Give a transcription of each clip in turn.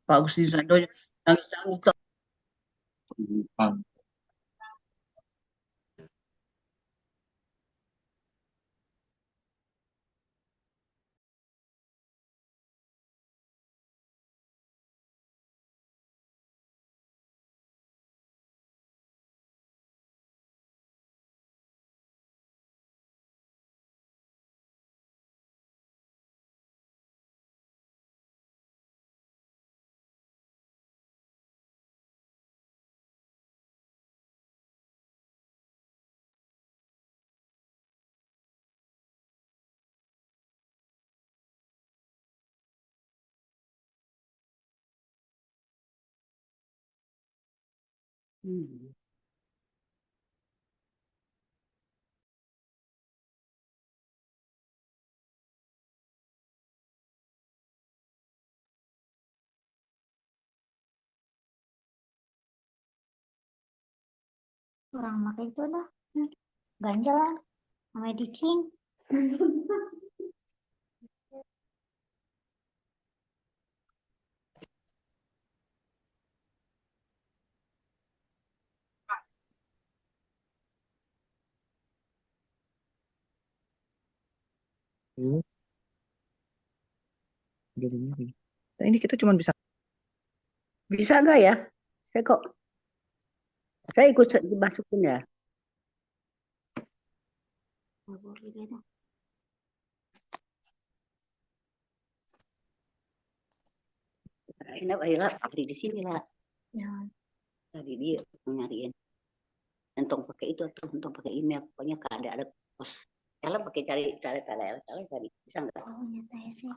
Pak Agustin Santoyo nangis-nangis tuh. Hmm. Orang pakai itu dah ganja lah sama editing. Nah, ini kita cuma bisa Nggak ya? Saya ikut dimasukin ya. Enak akhirnya Apri di sini lah. Ya. Tadi dia nyariin. Entong pakai itu tuh, entong pakai email. Pokoknya ada pos. Ella pakai cari tadi. Bisa nggak? Oh, nyata ya sih.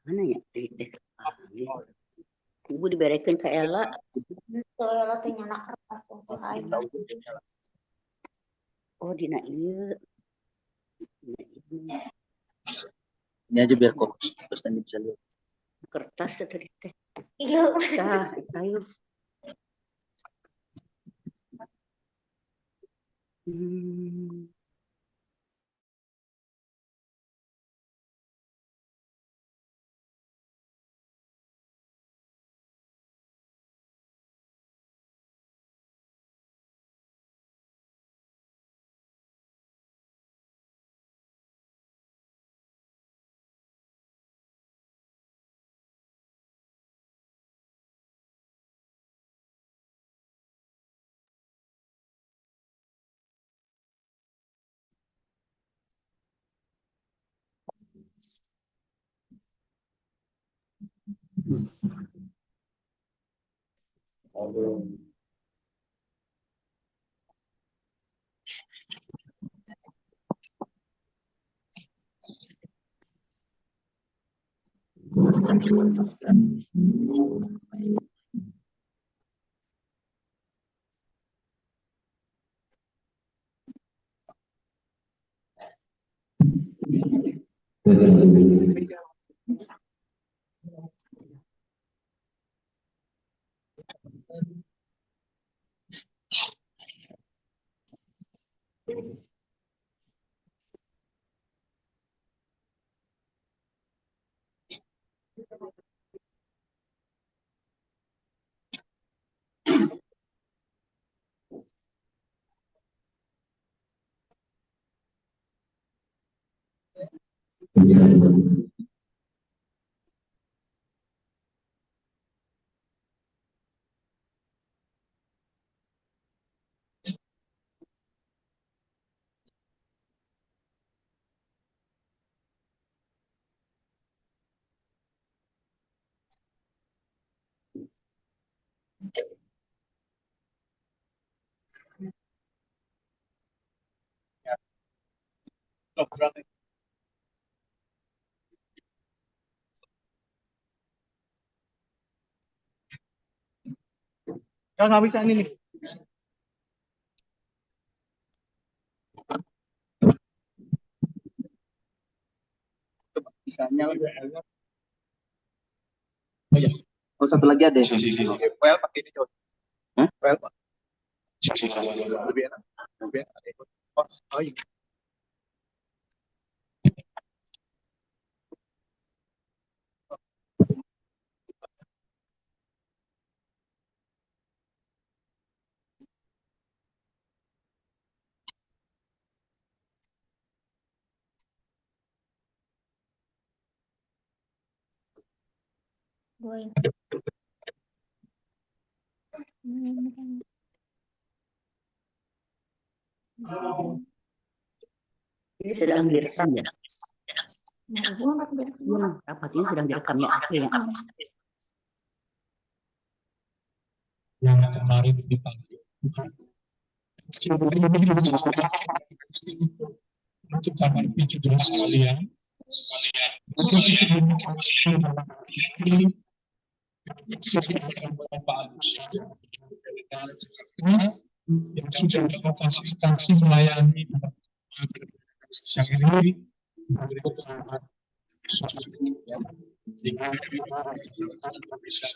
Mana ya? Ibu diberekin ke Ella. Ella tuh nyanak kertas untuk air. Oh, Dina iya. ini aja biar kok terus nanti bisa lihat. Kertas tadi teh. Iya. Ayo. Hmm. Nggak bisa ini nih. Coba misalnya. Oh iya. Oh, satu lagi ada. Well, pakai ini coba. Hah? Well, Pak. Lebih enak. Lebih enak. Oh iya. Gue. Ini sedang direkam ya. Gue nggak direkam. Iya, rapat ini sedang direkam ya. Oke ya. Yang kemarin dipanggil. Untuk kamar 17 sekalian. Pak Agus yang sudah berfasilitasi melayani yang ini berikut sehingga bisa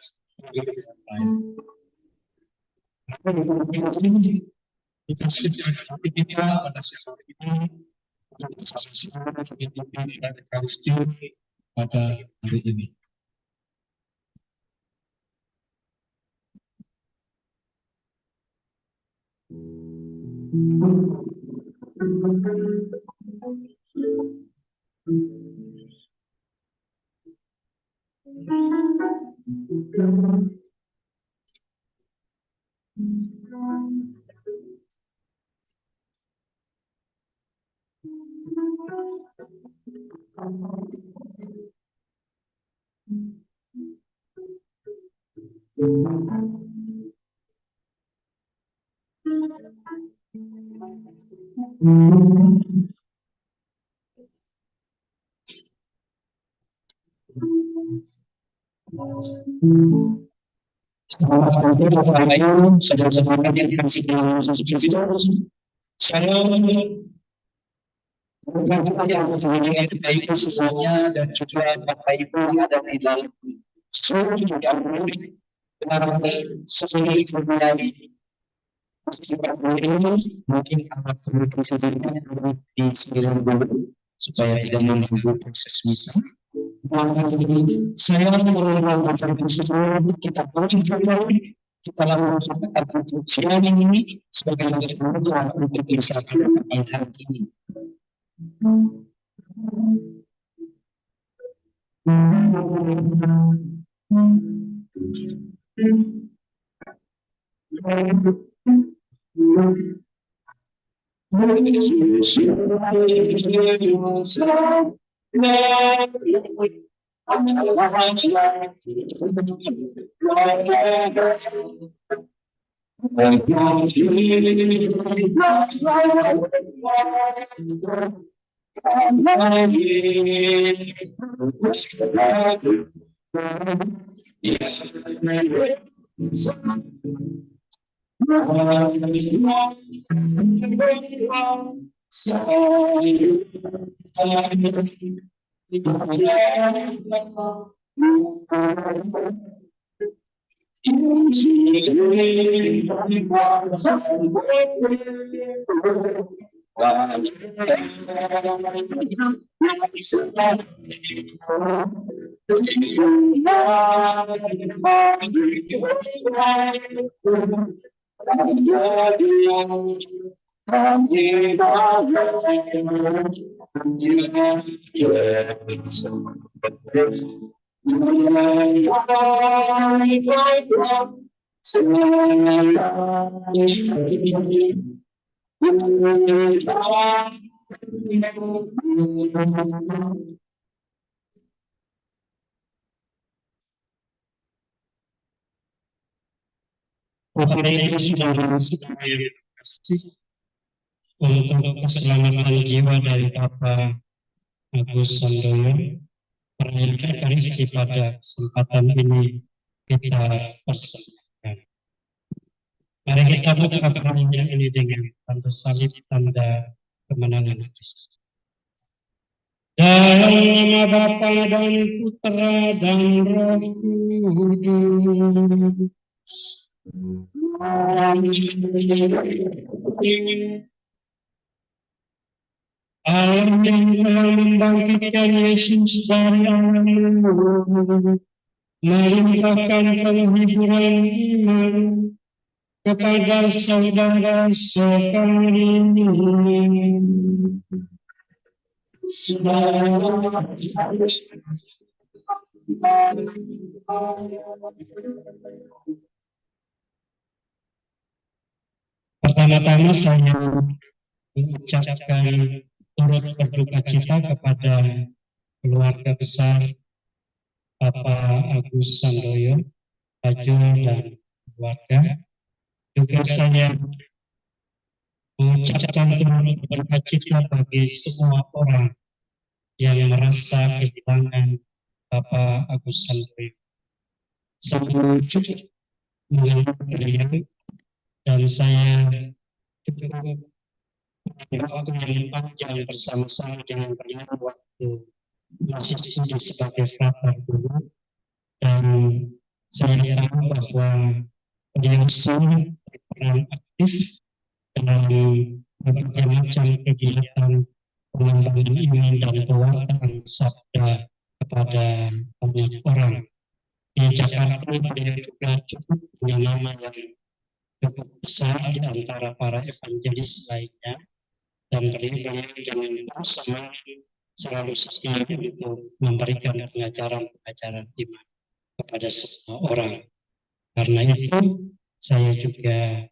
kita sedang kita pada siang ini pada hari ini. Saudara-saudara yang dikasih saya yang kita itu sesungguhnya dan juga Bapak Ibu yang ada di dalam seluruh yang benar-benar sesuai kembali ini mungkin amat komunikasi dengan di sekitar dulu supaya tidak mengganggu proses misa. Saya mengucapkan untuk kita kita lakukan siang ini sebagai langkah untuk bisa pada hari ini. Bapak Ibu saudara yang terkasih, untuk keselamatan jiwa dari Bapak Agus Sandoyo, perayaan Ekaristi pada kesempatan ini kita persembahkan. Mari kita buka perayaan ini dengan tanda salib, tanda kemenangan Kristus. Dalam nama Bapa dan Putra dan Roh Kudus. Allah yang telah membangkitkan Yesus dari alam kubur, melimpahkan penghiburan iman kepada saudara sekalian. Pertama-tama saya mengucapkan turut berduka cita kepada keluarga besar Bapak Agus Sandoyo, Ajul dan keluarga. Juga saya mengucapkan turut berduka cita bagi semua orang yang merasa kehilangan Bapak Agus Sandoyo. Saya cukup mengenal beliau dan saya cukup waktu yang panjang bersama-sama dengan beliau waktu masih sebagai frater dulu, dan saya tahu bahwa beliau sangat berperan aktif dalam berbagai macam kegiatan pengembangan iman dan pewartaan sabda kepada banyak orang. Di Jakarta beliau juga cukup punya nama yang cukup besar di antara para evangelis lainnya, dan beliau dengan bersama selalu setia untuk memberikan pengajaran-pengajaran iman kepada semua orang. Karena itu saya juga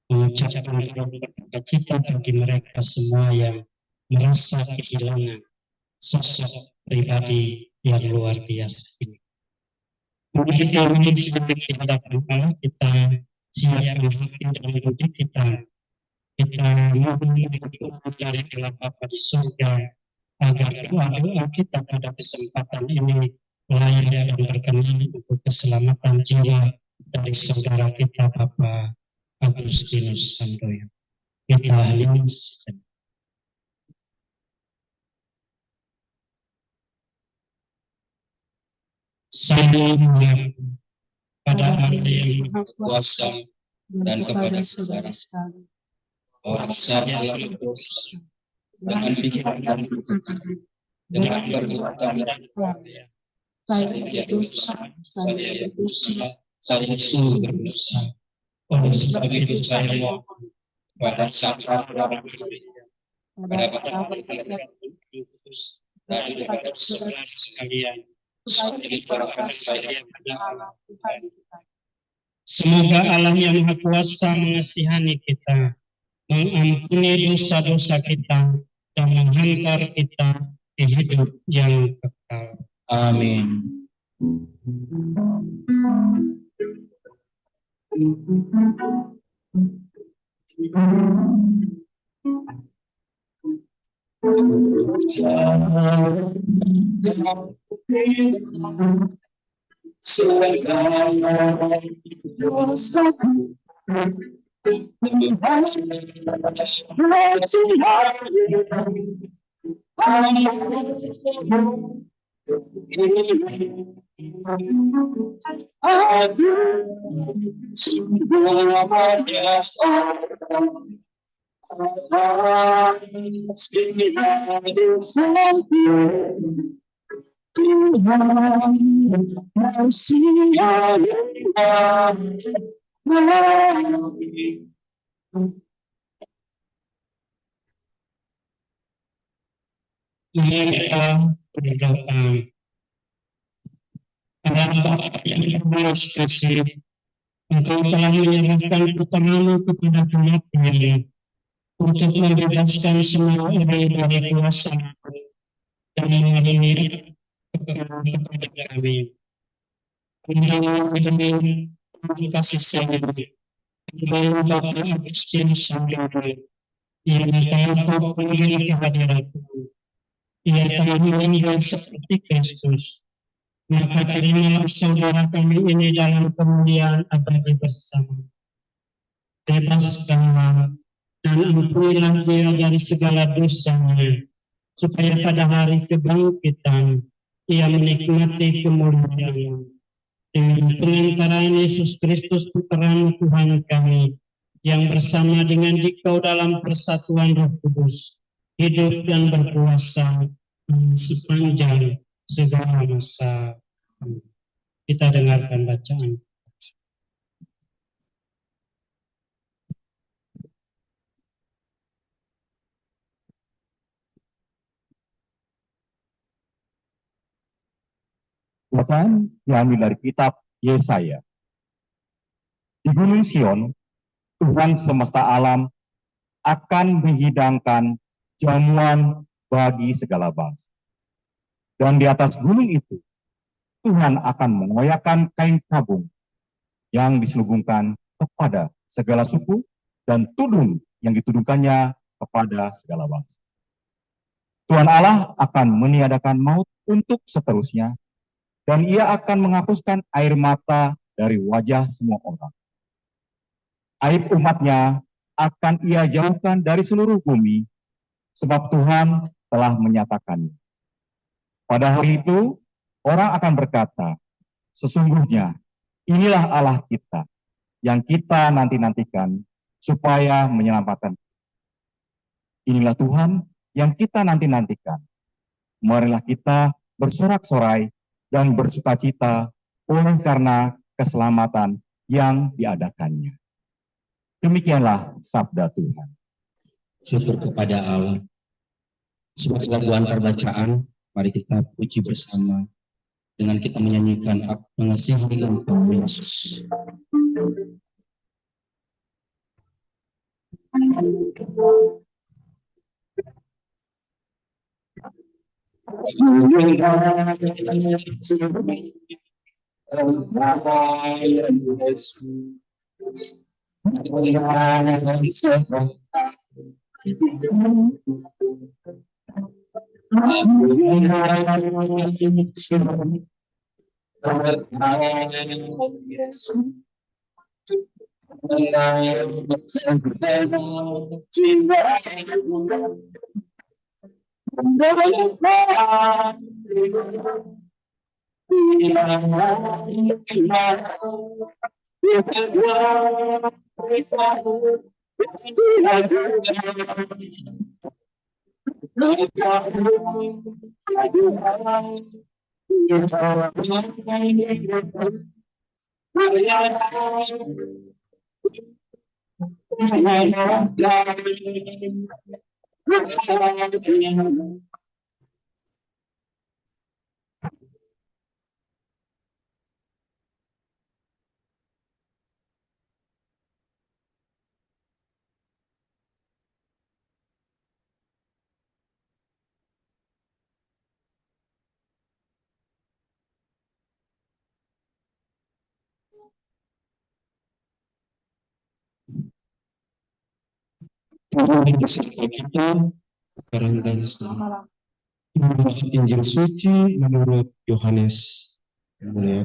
mengucapkan berduka cita bagi mereka semua yang merasa kehilangan sosok pribadi yang luar biasa ini. Mari kita sebagai hadapan Allah, kita siapkan hati dan budi kita mohon dari Allah Bapa di surga agar doa-doa kita pada kesempatan ini layak dan berkenan untuk keselamatan jiwa dari saudara kita Bapak Agustinus Sandoyo. Kita hening sejenak. Saya mengaku pada Allah yang Maha Kuasa dan kepada saudara sekalian, bahwa saya yang berdosa dengan pikiran dan perkataan, dengan perbuatan dan kelalaian. Saya berdosa, saya sungguh berdosa. Oleh sebab itu saya mohon kepada saudara kepada Bapak Kudus dan kepada saudara sekalian, semoga Allah yang Maha Kuasa mengasihani kita, mengampuni dosa-dosa kita, dan menghantar kita di hidup yang kekal. Amin. Kita berdoa. Bapa yang berbalas kasih, Engkau telah menyerahkan pertemanan kepada kematian untuk membebaskan semua orang dari kuasa dan mengakhiri kepada kami. Dengan kasih sayang dengan Bapak Agustinus Sandoyo. Ia berkata panggilan kehadiratku. Ia telah meninggal seperti Kristus. Maka terimalah saudara kami ini dalam kemuliaan abadi bersama. Bebaskanlah dan ampunilah dia dari segala dosanya, supaya pada hari kebangkitan ia menikmati kemuliaan. Dengan pengantaraan Yesus Kristus putra Tuhan kami, yang bersama dengan Dikau dalam persatuan Roh Kudus, hidup dan berkuasa sepanjang segala masa. Kita dengarkan bacaan. Bacaan diambil dari kitab Yesaya. Di Gunung Sion, Tuhan semesta alam akan menghidangkan jamuan bagi segala bangsa. Dan di atas gunung itu, Tuhan akan mengoyakkan kain tabung yang diselubungkan kepada segala suku dan tudung yang ditudungkannya kepada segala bangsa. Tuhan Allah akan meniadakan maut untuk seterusnya, dan ia akan menghapuskan air mata dari wajah semua orang. Aib umatnya akan ia jauhkan dari seluruh bumi, sebab Tuhan telah menyatakannya. Pada hari itu, orang akan berkata, sesungguhnya inilah Allah kita, yang kita nanti-nantikan, supaya menyelamatkan. Inilah Tuhan yang kita nanti-nantikan. Marilah kita bersorak-sorai dan bersukacita oleh karena keselamatan yang diadakannya. Demikianlah sabda Tuhan. Syukur kepada Allah. Sebagai antar bacaan, mari kita puji bersama dengan kita menyanyikan Aku Mengasihi Engkau Yesus. Beserta kita sekarang dan selalu. Injil suci menurut Yohanes yang mulia.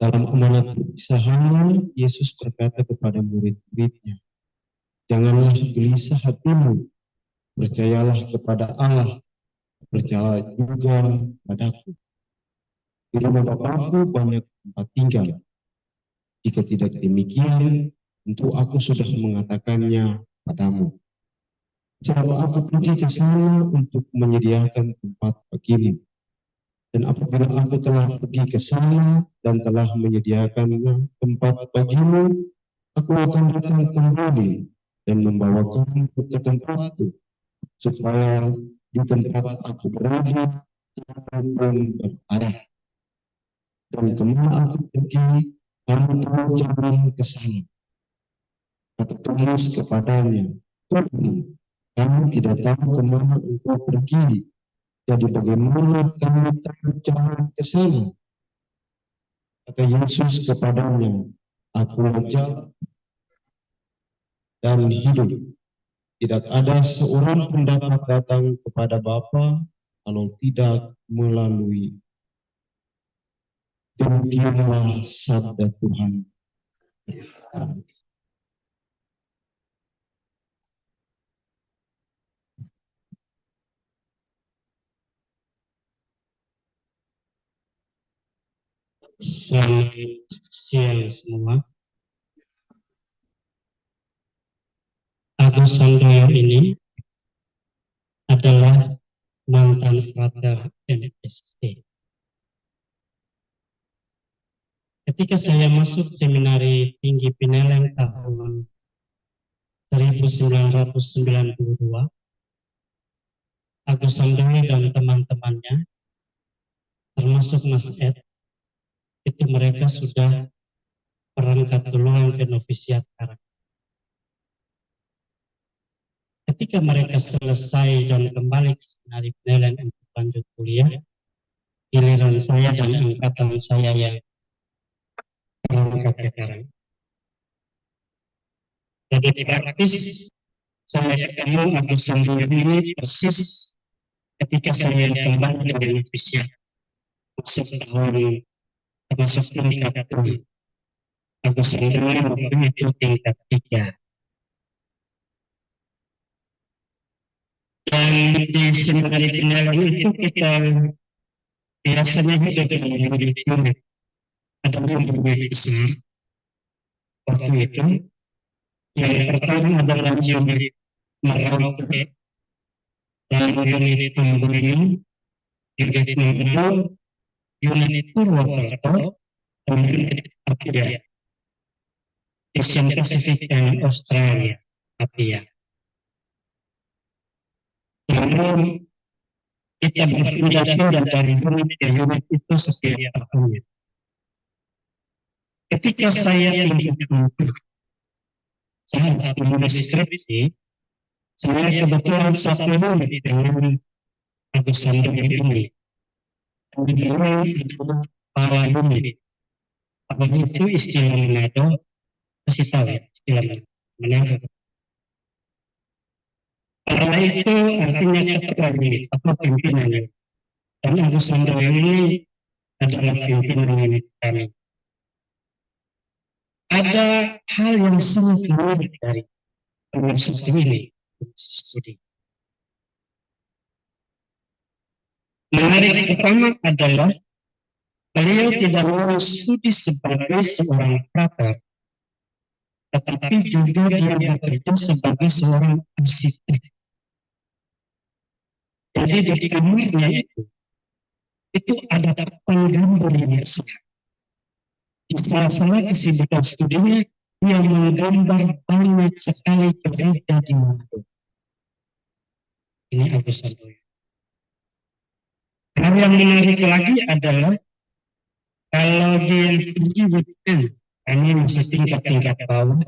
Dalam amanat perpisahannya, Yesus berkata kepada murid-muridnya, janganlah gelisah hatimu, percayalah kepada Allah, percayalah juga padaku. Di rumah Bapakku banyak tempat tinggal. Jika tidak demikian, tentu aku sudah mengatakannya padamu. Sebab aku pergi ke sana untuk menyediakan tempat bagimu. Dan apabila aku telah pergi ke sana dan telah menyediakan tempat bagimu, aku akan datang kembali dan membawa kamu ke tempatku, supaya di tempat aku berada, kamu pun berada. Dan kemana aku pergi, kamu tahu jalan ke sana. Kata Thomas kepadanya, Tuhan, kami tidak tahu kemana engkau pergi, jadi bagaimana kami tahu jalan ke sana? Kata Yesus kepadanya, Akulah jalan dan hidup. Tidak ada seorang pun dapat datang kepada Bapa kalau tidak melalui. Demikianlah sabda Tuhan. Selamat siang semua. Agus Sandoyo ini adalah mantan frater MST. Ketika saya masuk seminari tinggi Pineleng tahun 1992, Agus Sandoyo dan teman-temannya, termasuk Mas Ed, itu mereka sudah berangkat duluan ke novisiat Karang. Ketika mereka selesai dan kembali ke seminari Pineleng untuk lanjut kuliah, giliran saya dan angkatan saya yang berangkat ke Karang. Jadi praktis saya ketemu Agus Sandoyo ini persis ketika saya kembali dari novisiat masuk tahun termasuk tingkat 7. Agus Sandoyo waktu itu tingkat 3. Dan di seminari Pineleng itu kita biasanya hidup dengan unit. Ada unit besar waktu itu. Yang pertama adalah unit Merauke, lalu unit Tamburini, unit Manado, unit Purwokerto, dan unit Apia. Asian Pacific dan Australia, Apia. Lalu kita berpindah-pindah dari unit ke unit itu setiap tahunnya. Ketika saya tingkat 4, saat menulis skripsi, saya kebetulan satu unit dengan Agus Sandoyo ini. Kemudian itu para unit. Apa itu istilah Manado? Kasih tahu ya, istilah Manado. Para itu artinya ketua unit atau pimpinannya. Dan Agus Sandoyo ini adalah pimpinan unit kami. Ada hal yang sangat menarik dari proses ini, studi. Menarik pertama adalah beliau tidak lulus studi sebagai seorang frater, tetapi juga dia bekerja sebagai seorang arsitek. Jadi di kamarnya itu ada papan gambar yang besar. Di salah-salah kesibukan studinya, dia menggambar banyak sekali gereja di Manado. Ini Agus Sandoyo. Hal yang menarik lagi adalah kalau dia pergi weekend, kami masih tingkat bawah,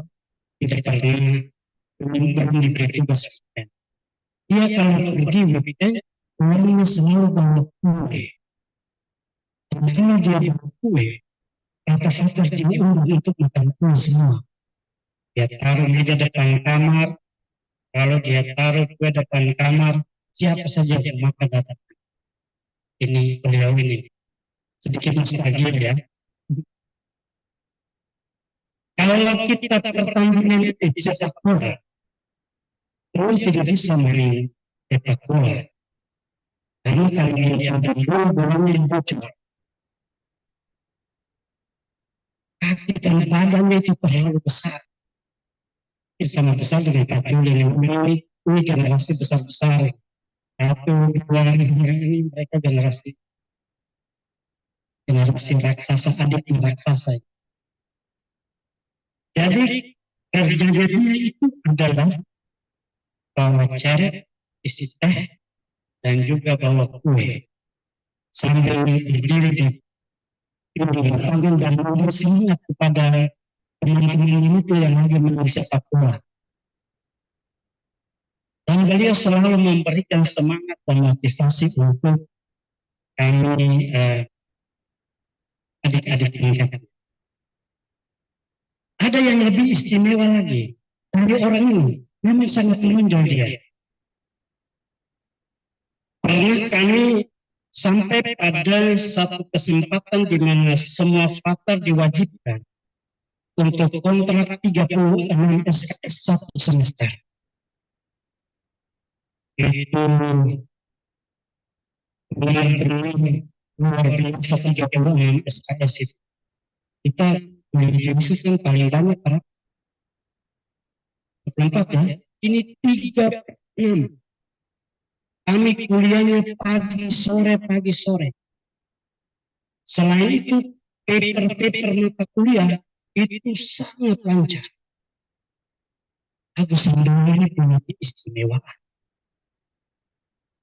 tidak pernah belum diberi tugas weekend. Dia kalau pergi weekend, orangnya selalu bawa kue. Dan kalau dia bawa kue, kata-kata diurut untuk makan kue semua. Dia taruh meja depan kamar, kalau dia taruh kue depan kamar, siapa saja yang makan datang. Ini beliau ini. Sedikit nostalgia ya. Kalau kita pertandingan sepak bola, terus tidak bisa main sepak bola. Karena kalau dia ada gol, bolanya yang bocor. Kaki dan badannya itu terlalu besar. Sama besar dengan kaki yang ini generasi besar-besar. 1, 2, ini mereka generasi raksasa, adik raksasa. Jadi kerjanya itu adalah bawa ceret, isi teh, dan juga bawa kue. Sambil berdiri di panggung dan memberi semangat kepada teman-teman itu yang lagi main sepak bola. Dan beliau selalu memberikan semangat dan motivasi untuk kami adik-adik tingkat. Ada yang lebih istimewa lagi dari orang ini, memang sangat menonjol dia. Pernah kami sampai pada satu kesempatan di mana semua faktor diwajibkan untuk kontrak 36 SKS satu semester. Itu luar biasa 36 SKS itu. Kita kan paling banyak Pak. 24 ya. Ini 36. Kami kuliahnya pagi sore. Selain itu paper mata kuliah itu sangat lancar. Agus Sandoyo ini punya keistimewaan.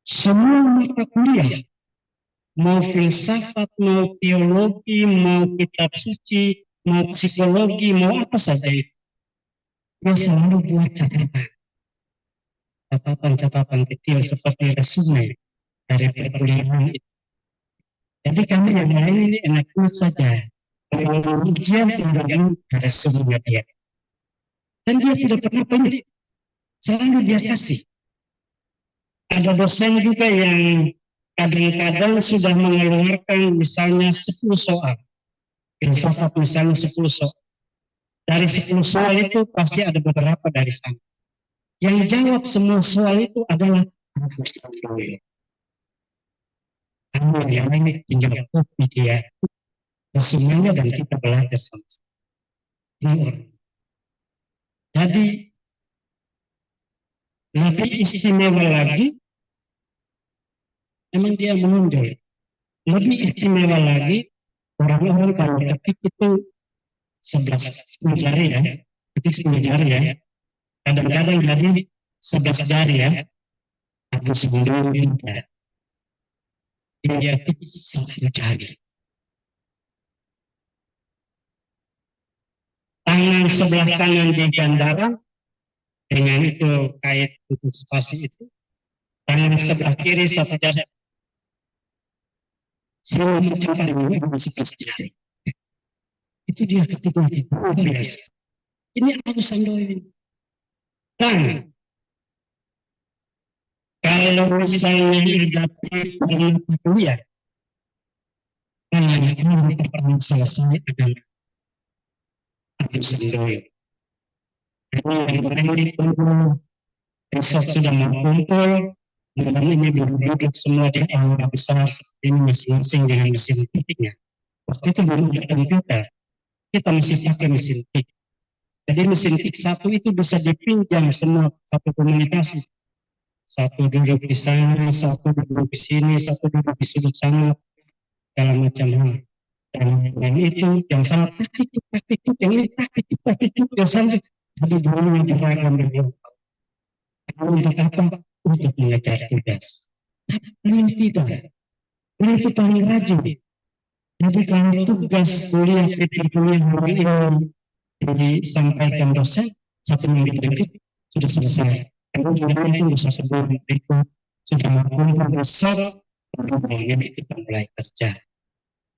Semua mata kuliah, mau filsafat, mau teologi, mau kitab suci, mau psikologi, mau apa saja itu, dia selalu buat catatan kecil seperti resume dari perkuliahan itu. Jadi kami yang lain ini enak saja. Kalau ujian tinggal resume dia. Dan dia tidak pernah pelit. Selalu dia kasih. Ada dosen juga yang kadang-kadang sudah mengeluarkan misalnya 10 soal. Filsafat misalnya 10 soal. Dari 10 soal itu pasti ada beberapa dari sana. Yang jawab semua soal itu adalah Agus Sandoyo. Kami yang ini tinggal kopi dia. Resumenya dan kita belajar sama-sama. Jadi lebih istimewa lagi, memang dia menonjol. Lebih istimewa lagi, orang-orang kalau ketik itu 10 jari ya, ketik 10 jari ya. Kadang-kadang jadi 11 jari ya. Agus Sandoyo tidak. Dia ketik 1 jari. Tangan sebelah kanan digandaran, dengan itu kait untuk spasi itu. Tangan sebelah kiri 1 jari. Semua mencapai 11 jari. Itu dia ketika itu biasa. Ini Agus Sandoyo. Dan kalau misalnya ada mata kuliah, yang pernah selesai adalah Agus Sandoyo. Ini besok sudah mau kumpul, dan ini duduk semua di aula besar seperti ini masing-masing dengan mesin tiknya. Waktu itu belum ada komputer, kita masih pakai mesin tik. Jadi mesin tik satu itu bisa dipinjam semua satu komunikasi. Satu duduk di sana, satu duduk di sini, satu duduk di sudut sana, segala macam hal. Dan itu yang sangat taktik, yang ini taktik, yang sangat jadi dulu yang diragam beliau. Untuk apa? Untuk mengejar tugas. Tapi tidak. Beliau itu paling rajin. Jadi kalau tugas kuliah hari ini disampaikan dosen, 1 minggu berikut sudah selesai. Kemudian itu bisa sebulan berikut sudah mengumpul besar, kemudian kita mulai kerja.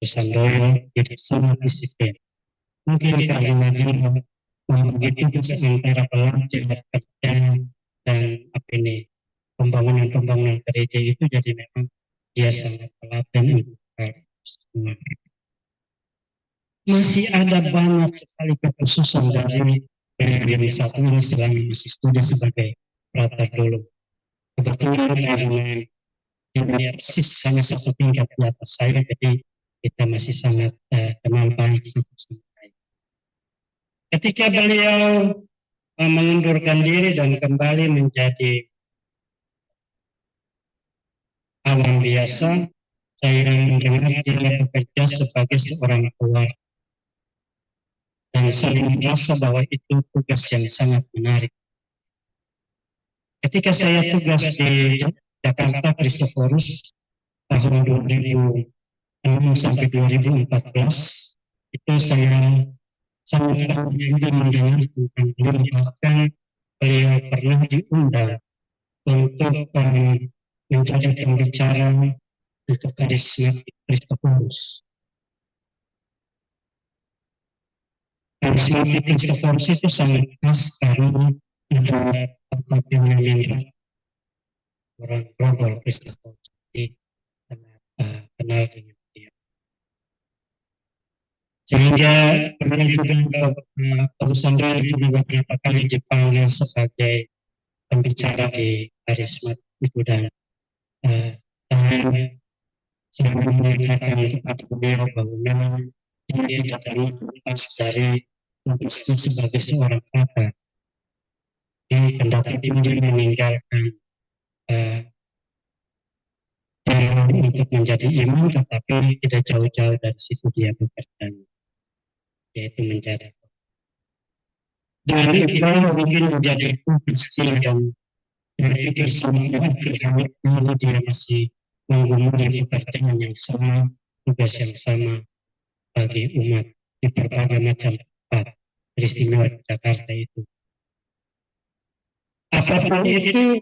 Sandoyo jadi sangat disiplin. Mungkin karena dia begitu bisa antara belajar kerja dan pembangunan gereja itu jadi memang dia sangat telaten untuk semua. Masih ada banyak sekali kekhususan dari yang satu ini selama masih studi sebagai latar dulu. Kebetulan karena dia persis hanya 1 tingkat di atas saya, jadi kita masih sangat kenal baik satu sama lain. Ketika beliau mengundurkan diri dan kembali menjadi awam biasa, saya mendengar dia bekerja sebagai seorang keluarga. Dan saya merasa bahwa itu tugas yang sangat menarik. Ketika saya tugas di Jakarta Kristoforus tahun 2006 sampai 2014, itu saya sangat terbiasa mendengar tentang beliau, bahkan beliau pernah diundang untuk menjadi pembicara untuk karismatik Kristoforus. karismatik Kristoforus itu sangat khas karena ada apa yang namanya orang global Kristoforus. Jadi sangat kenal dengan dia. Sehingga pernah juga Paulus Andreas juga beberapa kali dipanggil sebagai pembicara di karismatik itu, dan saya menyatakan kepada beliau bahwa memang dia tidak terlepas dari tugasnya sebagai seorang pakar. Di kendati dia meninggalkan jalan untuk menjadi imam, tetapi tidak jauh-jauh dari situ dia bekerja, yaitu menjadi. Dan itu mungkin menjadi pasti dan berpikir sampai akhir hayat dia masih menggumuli pekerjaan yang sama, tugas yang sama bagi umat di berbagai macam tempat peristiwa Jakarta itu. Apapun itu,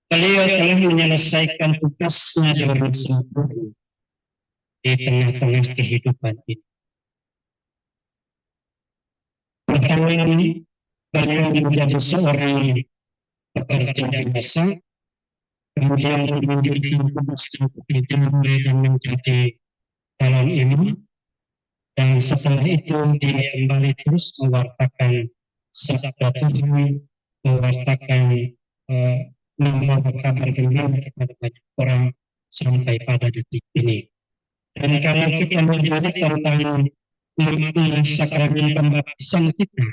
beliau telah menyelesaikan tugasnya dengan sempurna di tengah-tengah kehidupan ini. Pertama, beliau menjadi seorang pekerja biasa, kemudian melanjutkan tugasnya dan menjadi calon imam, dan setelah itu dia kembali terus mewartakan sabda Tuhan, mewartakan membawa kabar gembira kepada banyak orang sampai pada detik ini. Dan kalau kita melihat tentang makna sakramen pembaptisan kita,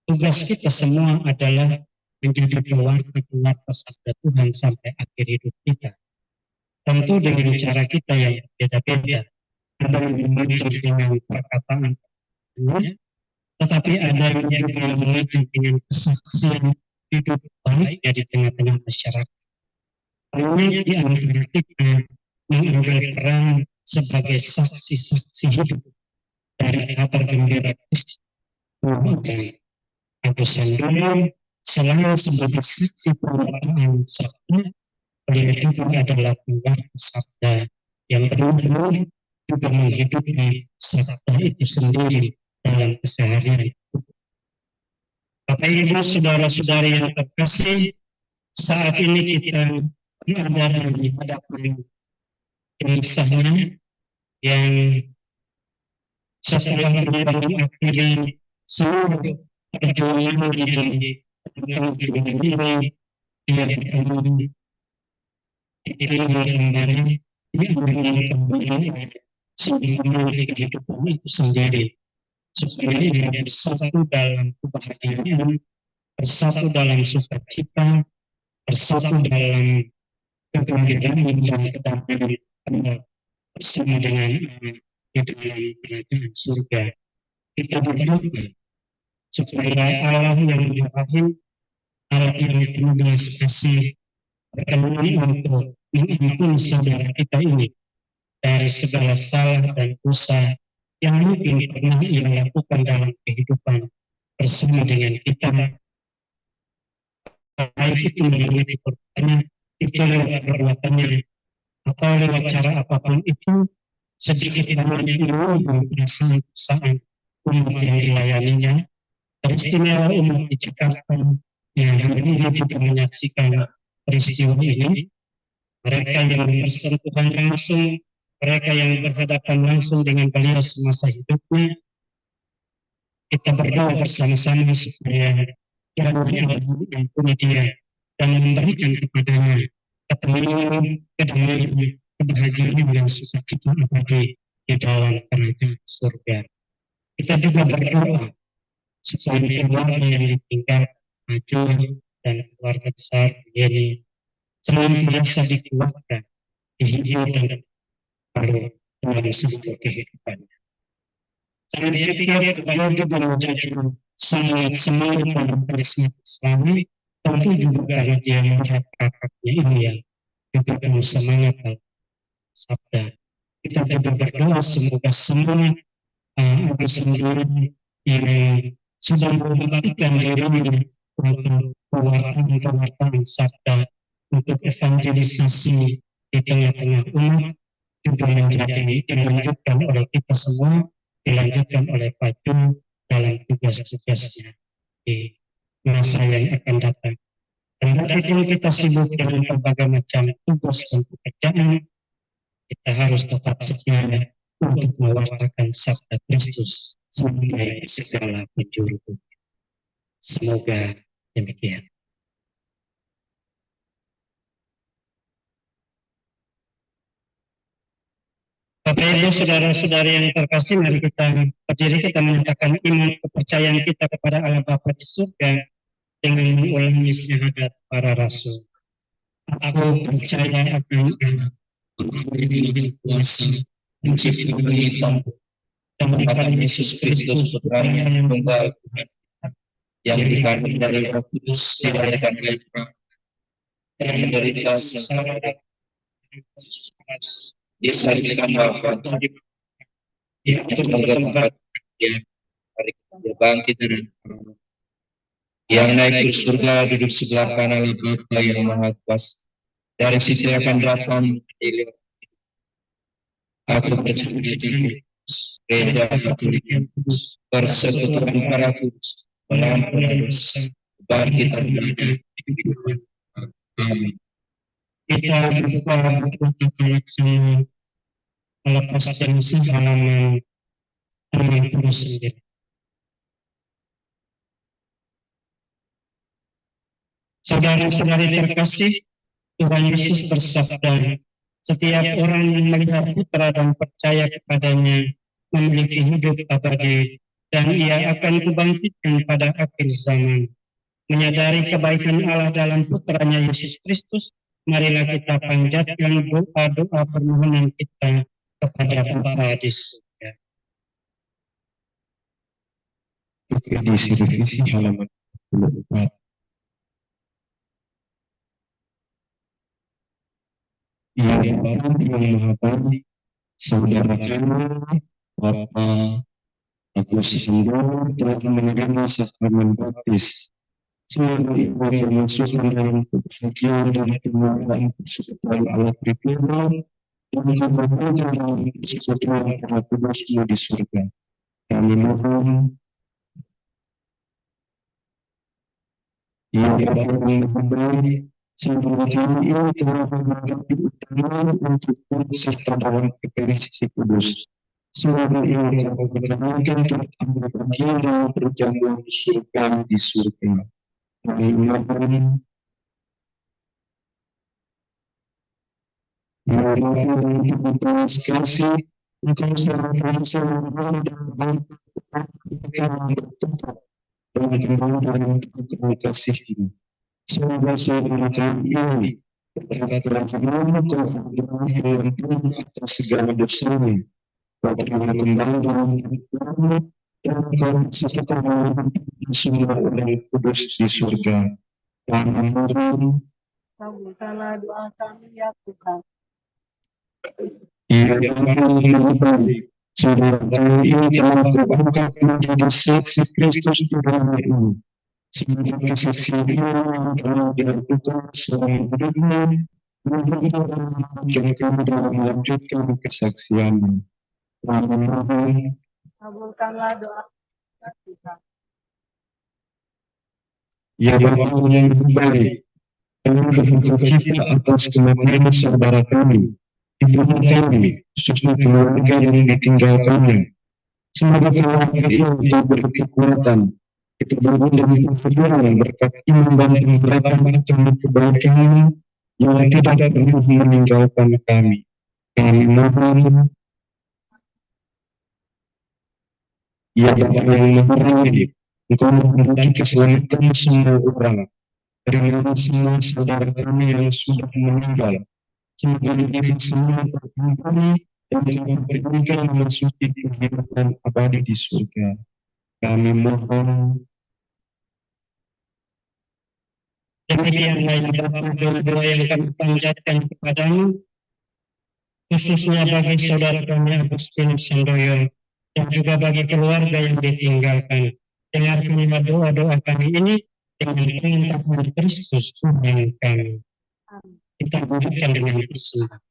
tugas kita semua adalah menjadi pewarta sabda Tuhan sampai akhir hidup kita. Tentu dengan cara kita yang berbeda-beda. Ada yang mengajar dengan perkataan, tetapi ada yang juga mengajar dengan kesaksian hidup baik di tengah-tengah masyarakat. Banyak di antara kita mengambil peran sebagai saksi-saksi hidup dari kabar gembira Kristus. Paulus Andreas selain sebagai saksi pewartaan sabda, beliau juga adalah pewarta sabda yang benar-benar juga menghidupi sabda itu sendiri dalam keseharian. Bapak Ibu, saudara-saudari yang terkasih, saat ini kita berada di hadapan kisahnya yang setelah mengakhiri seluruh perjuangan di tahun ini, dia berkembang, kembali, di kehidupan itu sendiri, supaya dia bersatu dalam kebahagiaan, bersatu dalam sukacita, bersatu dalam kegembiraan dan kedamaian bersama dengan di dalam kerajaan surga. Kita berdoa supaya Allah yang Rahim, Allah yang penuh belas kasih, berkenan untuk mengampuni saudara kita ini dari segala salah dan dosa yang mungkin pernah ia lakukan dalam kehidupan bersama dengan kita. Baik itu melalui perbuatannya, itu lewat perbuatannya, atau lewat cara apapun itu, sedikit banyak menyinggung perasaan umat yang dilayaninya. Teristimewa umat di Jakarta yang hari ini juga menyaksikan peristiwa ini. Mereka yang bersentuhan langsung, mereka yang berhadapan langsung dengan beliau semasa hidupnya, kita berdoa bersama-sama supaya kiranya Allah mengampuni dia dan memberikan kepadanya ketenangan, kedamaian, kebahagiaan dan sukacita abadi di dalam kerajaan surga. Kita juga berdoa supaya keluarga yang ditinggal maju dan keluarga besar ini senantiasa dikuatkan, dihidupkan baru dalam seluruh kehidupannya. Saya pikir beliau juga menjadi sangat semangat dalam karisma Islami, tentu juga karena dia melihat kakaknya ini yang juga penuh semangat dalam sabda. Kita juga berdoa semoga semangat Abu sendiri yang sudah membuktikan dirinya untuk pewartaan sabda, untuk evangelisasi di tengah-tengah umat, juga menjadi dilanjutkan oleh kita semua dilanjutkan oleh Pak Jun dalam tugas-tugasnya di masa yang akan datang. Dan walaupun kita sibuk dengan berbagai macam tugas dan pekerjaan, kita harus tetap setia untuk mewartakan sabda Kristus sebagai segala penjuru. Semoga demikian. Bapak Ibu, saudara-saudari yang terkasih, mari kita berdiri, kita menyatakan iman kepercayaan kita kepada Allah Bapa di surga dengan mengulangi syahadat para rasul. Aku percaya akan Allah, yang kuasa mencipta langit dan akan Yesus Kristus putranya yang tunggal Tuhan, yang dikandung dari Roh Kudus, dilahirkan dari perawan, dan menderita sengsara disalibkan Bapa, dia tempat dia bangkit dari yang naik ke surga duduk sebelah kanan Allah Bapa yang Maha Kuasa. Dari situ akan datang dilihat. Aku percaya dengan gereja Katolik yang kudus, persekutuan para kudus, pengampunan dosa, kebangkitan dari kehidupan. Amin. Kita berdoa melaksanakan melepas jenis halaman 69. Saudara-saudari terkasih, Tuhan Yesus bersabda, setiap orang yang melihat Putra dan percaya kepadanya memiliki hidup abadi, dan ia akan kubangkitkan pada akhir zaman. Menyadari kebaikan Allah dalam Putranya Yesus Kristus, marilah kita panjatkan doa-doa permohonan kita kepada Bapa di surga. Edisi revisi halaman 24. Ya Bapa yang Maha Baik, saudara kami, Bapa Agus Sendo telah menerima sakramen baptis. Semoga Ibu yang masukkan dalam kebahagiaan dan kemuliaan persekutuan Allah Tritunggal dan kemuliaan dalam persekutuan para kudusmu di surga. Kami mohon, ya Bapa yang Maha Baik, saudara kami ini telah menghadapi ujian untuk turut serta dalam Ekaristi Kudus. Semoga ini dapat berkenan turut ambil bagian dalam perjamuan surga di surga. Kami mohon, ya Bapa yang berbalas kasih, Engkau senantiasa memberi dan membantu mereka yang bertobat dan kembali dalam kebenaran kasih-Mu. Semoga saudara kami ini berkat rahmat-Mu Kau ampuni dan ampun atas segala dosanya. Kau terima kembali dalam kebenaran-Mu dan Kau sertakan dalam semua orang kudus di surga. Kami mohon, Kabulkanlah doa kami ya Tuhan. ya Bapa yang baik, saudara kami ini telah berangkat menjadi saksi Kristus di dalam ini. Semoga kesaksian ini yang telah dilakukan selama hidupnya menjadi dan kami dalam melanjutkan kesaksiannya. Kami mohon, Kabulkanlah doa ya Tuhan. ya Bapa yang baik, kami berduka cita atas kematian saudara kami, ibu kami, khususnya keluarga yang ditinggalkannya. Semoga keluarga ini diberi kekuatan, ketebalan dan kesabaran berkat iman dan pengharapan akan kebaikan yang tidak pernah meninggalkan kami. Kami mohon, ya Bapa yang Maha Baik, Engkau menghendaki keselamatan semua orang. Terimalah semua saudara kami yang sudah meninggal. Semoga mereka semua terkembali dan diberikan memasuki kehidupan abadi di surga. Kami mohon, Demikianlah yang Bapa doa yang kami panjatkan kepadamu, khususnya bagi saudara kami Agustinus Sandoyo dan juga bagi keluarga yang ditinggalkan. Dengarkanlah doa-doa kami ini dengan perintah Kristus Tuhan kami. Kita wujudkan dengan persembahan.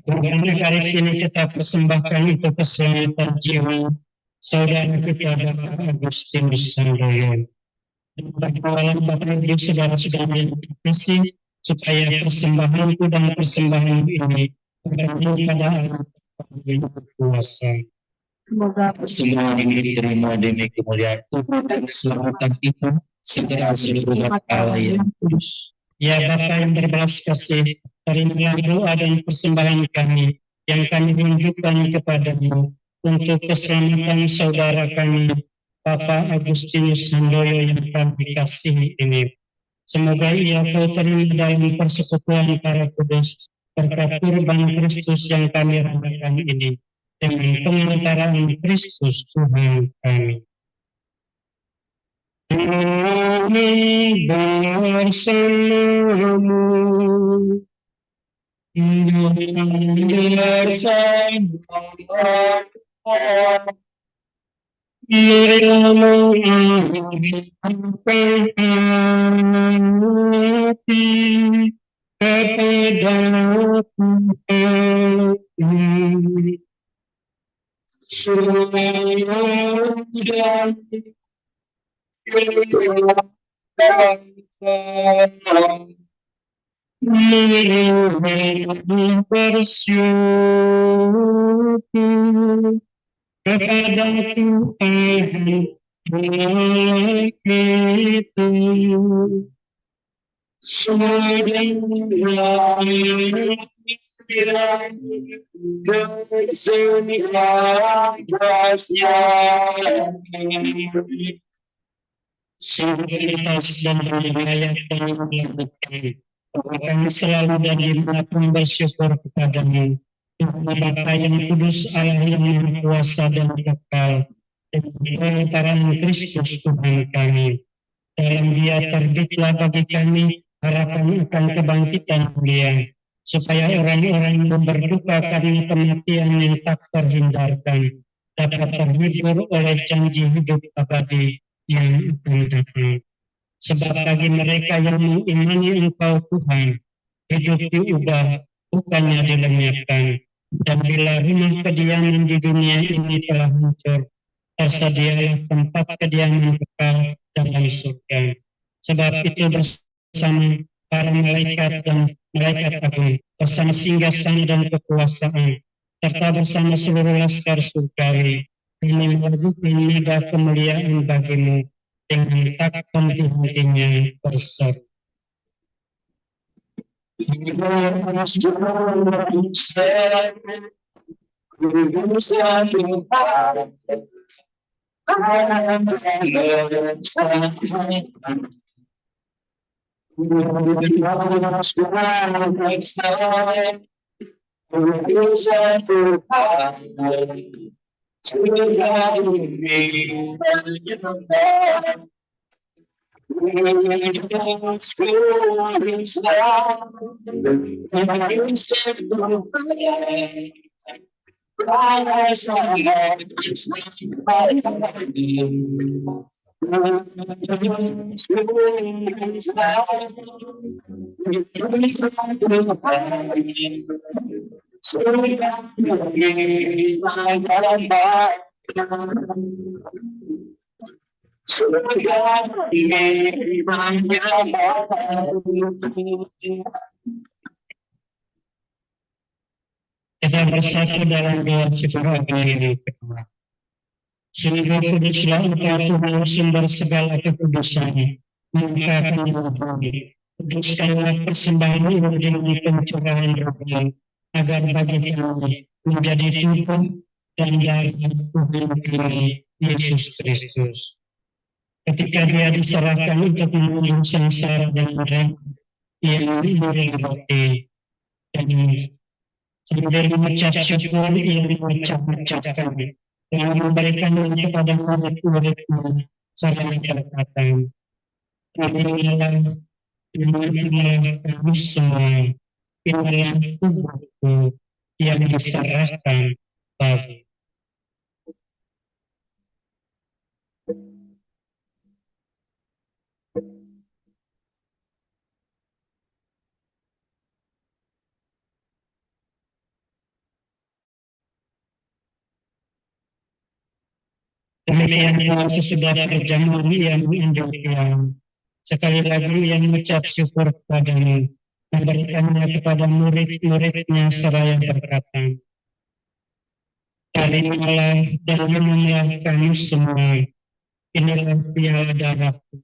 Kurban Ekaristi ini kita persembahkan untuk keselamatan jiwa saudara kita Bapak Agustinus Sandoyo. Dalam Bapak Ibu saudara-saudara yang terkasih, supaya persembahanku dan persembahan ini bergantung pada Allah yang berkuasa. Semoga Semua ini diterima demi kemuliaan Tuhan dan keselamatan kita serta seluruh umat Allah yang kudus. Ya Bapa yang berbelas kasih, terimalah doa dan persembahan kami yang kami tunjukkan kepadamu untuk keselamatan saudara kami, Bapak Agustinus Sandoyo yang kami kasihi ini. Semoga ia kau terima dalam persekutuan para kudus berkat kurban Kristus yang kami rayakan ini, dengan pengantaraan Kristus Tuhan kami. Kami bersamamu bersyukur kepada Tuhan kita. Solidaritas dan merayakan kami selalu dan dimanapun bersyukur kepadamu, Tuhan Bapa yang kudus, Allah yang maha kuasa dan kekal, dengan pengantaran Kristus Tuhan kami. Dalam Dia terbitlah bagi kami harapan akan kebangkitan Dia, supaya orang-orang yang berduka karena kematian yang tak terhindarkan dapat terhibur oleh janji hidup abadi yang akan datang. Sebab bagi mereka yang mengimani Engkau Tuhan, hidup diubah, bukannya dilenyapkan. Dan bila rumah kediaman di dunia ini telah hancur, tersedialah tempat kediaman kekal dalam surga. Sebab itu bersama para malaikat dan malaikat agung, bersama singgahsana dan kekuasaan, serta bersama seluruh laskar surgawi, kami melakukan nada kemuliaan bagimu dengan tak henti-hentinya berseru. Kita bersatu dalam doa syukur ini kedua. Sungguh kuduslah Engkau Tuhan sumber segala kekudusan. Maka kami berdoa, kuduskanlah persembahan ini dengan pencurahan rohani, agar bagi kami menjadi tubuh dan darah Tuhan kami Yesus Kristus. Ketika Dia diserahkan untuk menanggung sengsara dan mereka yang mengiring roti dan sambil mengucap syukur ia mengucapkan dan memberikannya kepada murid-muridnya serta berkata, inilah kamu semua, inilah tubuhku yang diserahkan bagi. Demikian pula sesudah perjamuan ia mengambilkan. Sekali lagi ia mengucap syukur kepadanya, memberikannya kepada murid-muridnya seraya berkata, terimalah dan minumlah kamu semua, inilah piala darahku,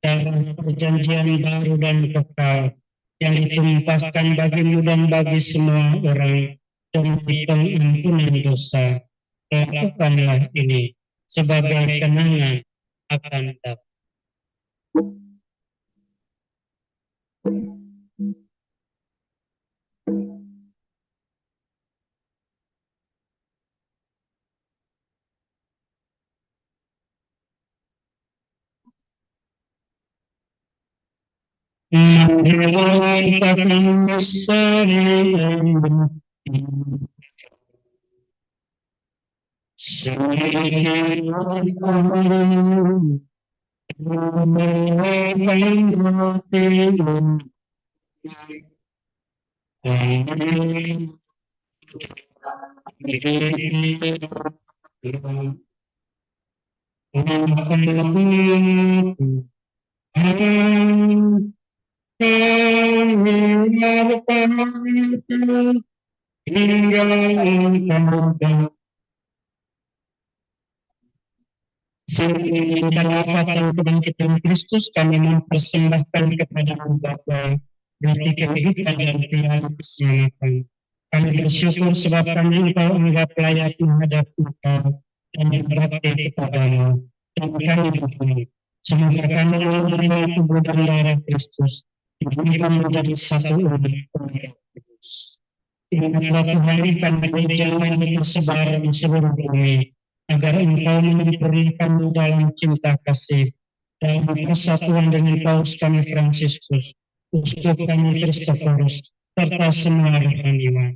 darah perjanjian baru dan kekal, yang ditumpahkan bagimu dan bagi semua orang demi pengampunan dosa. Lakukanlah ini sebagai kenangan akan aku. Dalam kebangkitan Kristus kami mempersembahkan kepada Bapa berarti kehidupan dan piala keselamatan. Kami bersyukur sebab kami Engkau anggap layak menghadap Engkau dan berbakti kepadamu. Dan kami berdoa, semoga kami menerima tubuh dan darah Kristus, diberikan menjadi satu umat Roh Kudus. Ingatlah Tuhan ikan gereja yang tersebar di seluruh bumi, agar Engkau menyempurnakan dalam cinta kasih dalam persatuan dengan Paus kami Fransiskus, uskup kami Kristoforus, serta semua rohaniwan.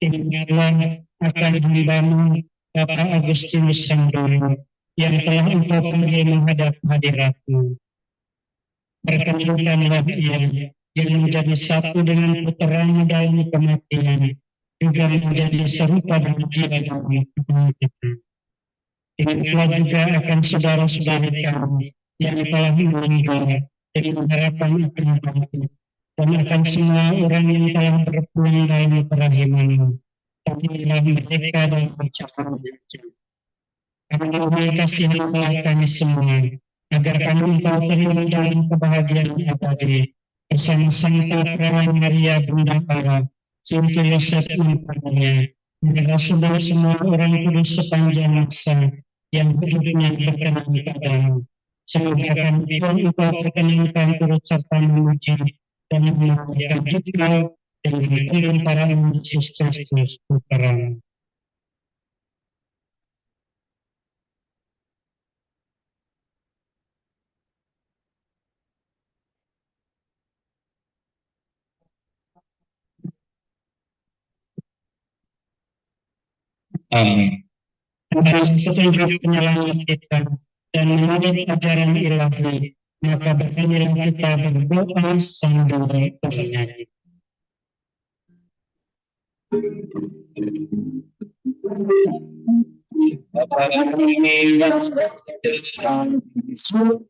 Ingatlah akan hambamu Bapak Agustinus Sandoyo yang telah Engkau panggil menghadap hadirat-Mu. Berkenakanlah ia yang menjadi satu dengan putra-Mu dalam kematian, juga menjadi serupa dengan Dia dalam kita. Ingatlah juga akan saudara-saudara kami yang telah meninggal dengan harapan akan bangkit, dan akan semua orang yang telah berpulang dalam kerahiman-Mu. Tolonglah mereka dalam ucapan wajib. Kami kasihanlah kami semua, agar kami Engkau terima dalam kebahagiaan abadi bersama Santa Perawan Maria Bunda Allah, Santo Yosef Mempelanya, dan Rasulullah semua orang kudus sepanjang masa yang hidupnya berkenan kepadamu. Semoga kami Tuhan Engkau perkenankan turut serta memuji dan memuliakan Engkau dengan pelimpahan Yesus Kristus Putra-Mu. Amin. Atas petunjuk penyelamat kita dan menurut ajaran ilahi, maka beginilah kita berdoa sambil bernyanyi. Bapa kami yang dalam surga,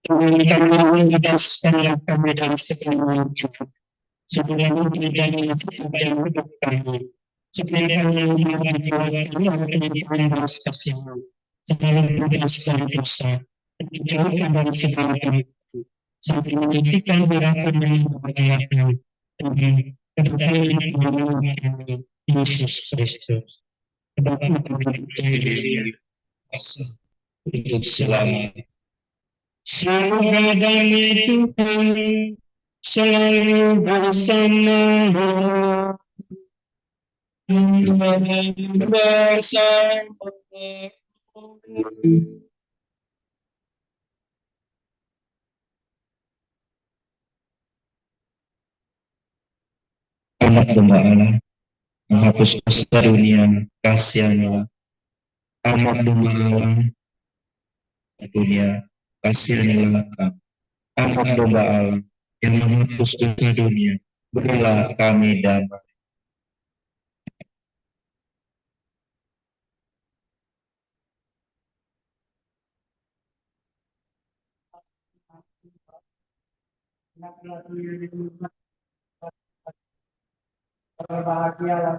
Kami membebaskanlah kami dari segala macam. Sebelum terjadi apa yang hidup kami. Supaya kami mengenal jiwa kami yang akan belas kasih-Mu. Selalu bebas dari dosa. Dan dijauhkan dari segala penyakit. Sampai menitikan harapan yang membahagiakan. Dan keberkahan yang kami, Yesus Kristus. Bapa kami terima kasih untuk selamat. Semoga damai Tuhan selalu bersama Anak domba Allah, menghapus dosa dunia, kasihannya. Anak domba Allah, dunia, kasihannya. Anak domba Allah, yang menghapus dosa dunia, berilah kami damai. Berbahagialah.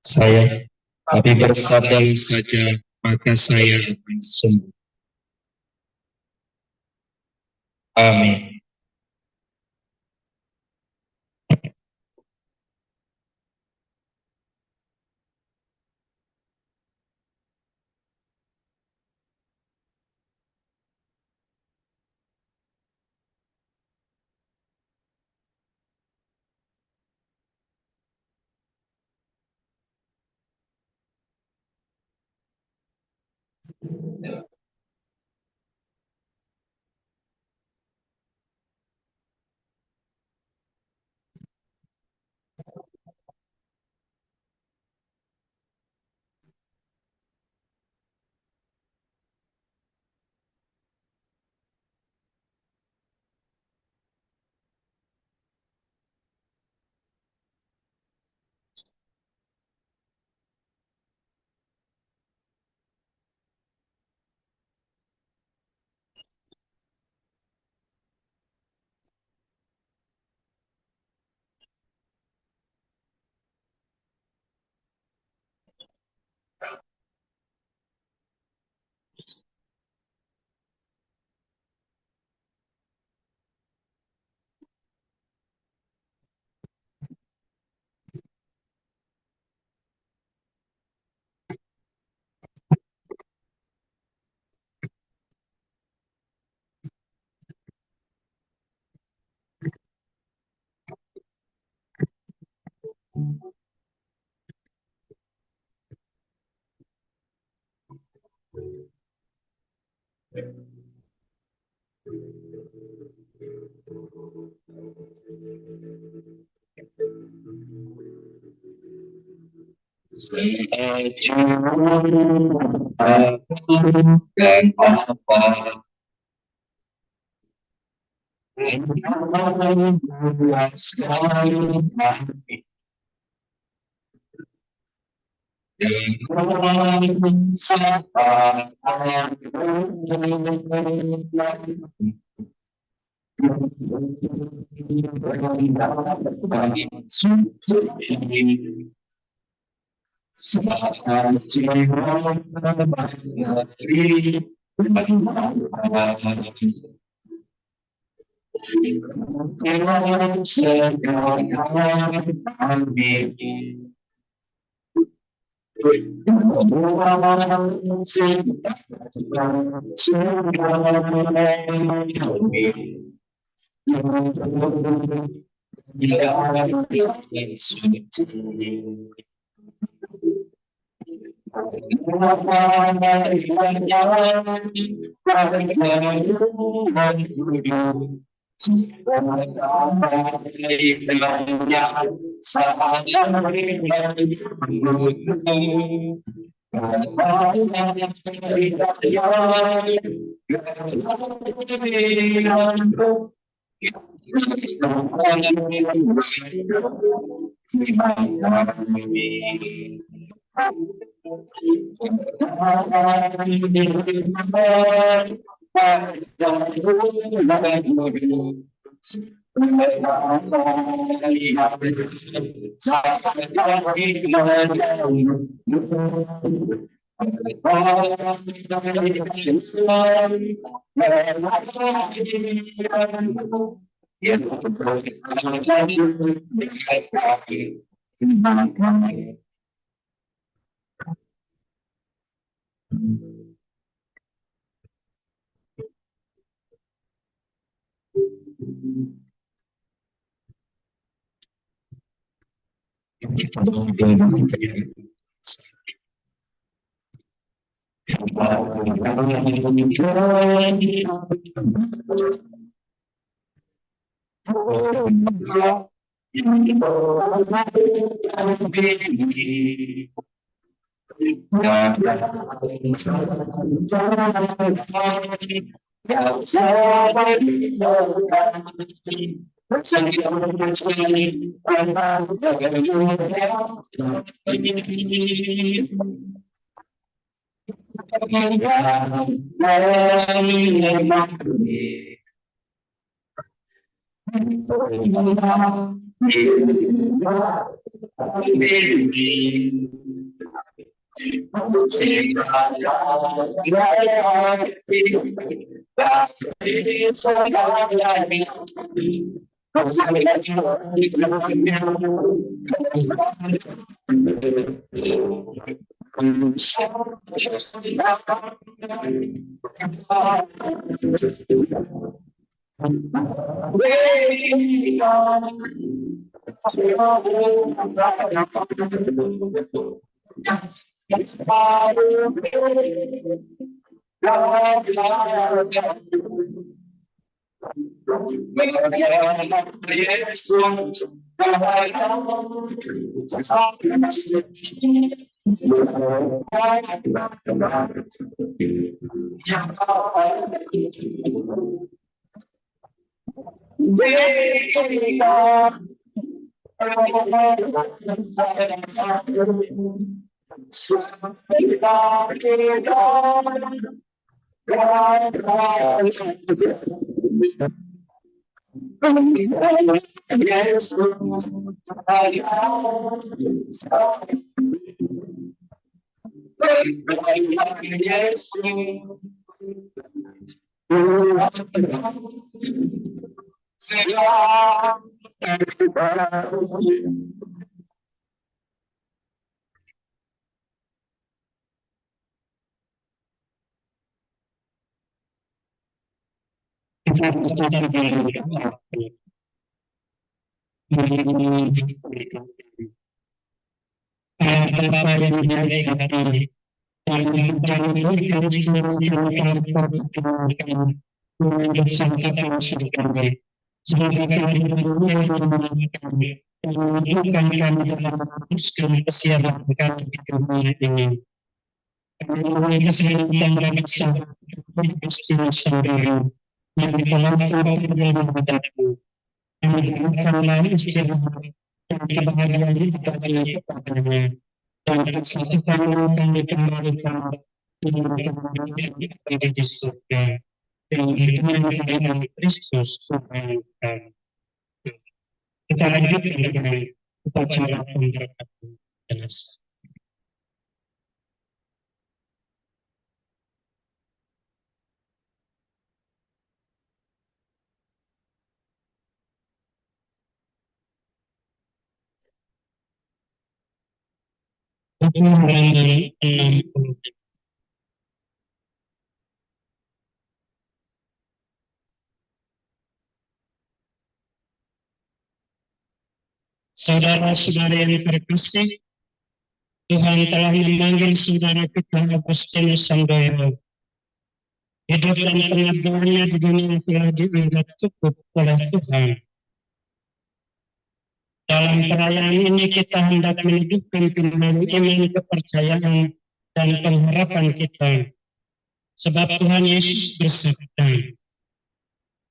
Saya, tapi bersabda saja, maka saya akan sembuh. Amin. dan apa semoga kehadirannya menemani kami dan menunjukkan kami dalam meneruskan kesiapan kami di dunia ini. Kami kesehatan bagi sahabat Gusti Sandoro yang ditelankan pada menghadapmu. Kami berikanlah istirahat dan kebahagiaan bagi kepadanya dan persatukan kami kembalikan dengan kebahagiaan bagi di surga dan dengan Kristus Tuhan kami. Kita lanjutkan dengan upacara pemberkatan jenazah. Halaman 60. Saudara-saudara yang terkasih, Tuhan telah memanggil saudara kita Agustinus Sandoyo. Hidup dan pengabdiannya di dunia telah dianggap cukup oleh Tuhan. Dalam perayaan ini kita hendak menunjukkan kembali iman, kepercayaan, dan pengharapan kita. Sebab Tuhan Yesus bersabda,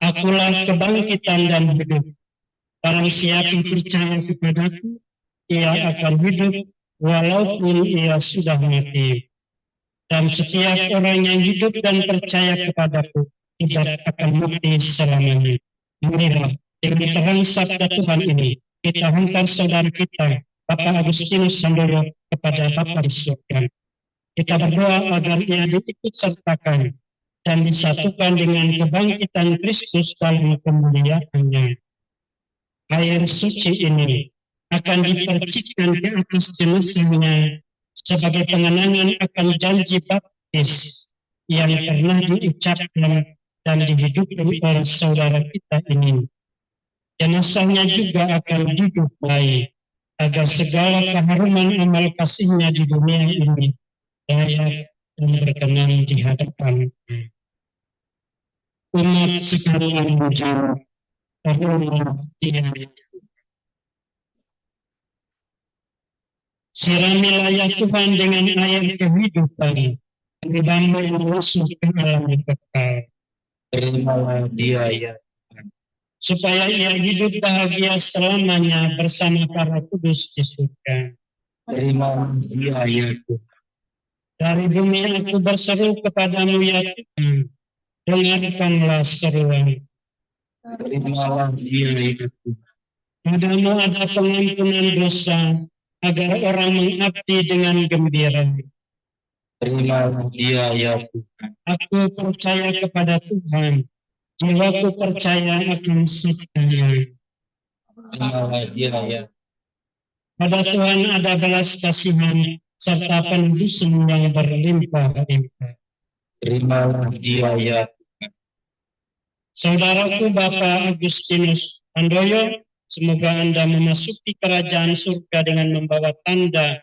"Akulah kebangkitan dan hidup. Barang siapa percaya kepadaku, ia akan hidup walaupun ia sudah mati. Dan setiap orang yang hidup dan percaya kepadaku tidak akan mati selamanya." Marilah dengan terang sabda Tuhan ini kita hantar saudara kita, Bapak Agustinus Sandoyo, kepada Bapa di surga. Kita berdoa agar ia diikut sertakan dan disatukan dengan kebangkitan Kristus dalam kemuliaannya. Air suci ini akan dipercikkan ke atas jenazahnya sebagai pengenangan akan janji baptis yang pernah diucapkan dan dihidupkan oleh saudara kita ini. Jenazahnya juga akan hidup baik agar segala keharuman amal kasihnya di dunia ini layak dan berkenan di hadapan umat sekalian menjawab, "Tolonglah dia." Siramilah ya Tuhan dengan air kehidupan, beribamu yang masuk ke alam kekal. Terimalah dia ya Tuhan, supaya ia hidup bahagia selamanya bersama para kudus di surga. Terimalah dia ya Tuhan. Dari bumi aku berseru kepadamu ya Tuhan, dengarkanlah seruan. Terimalah dia ya Tuhan. Padamu ada pengampunan dosa, agar orang mengabdi dengan gembira. Terimalah dia ya Tuhan. Aku percaya kepada Tuhan, jiwaku percaya akan sabdanya. Terimalah dia ya. Pada Tuhan ada belas kasihan serta penebusan yang berlimpah-limpah. Terimalah dia ya Tuhan. Saudaraku Bapak Agustinus Sandoyo, semoga Anda memasuki kerajaan surga dengan membawa tanda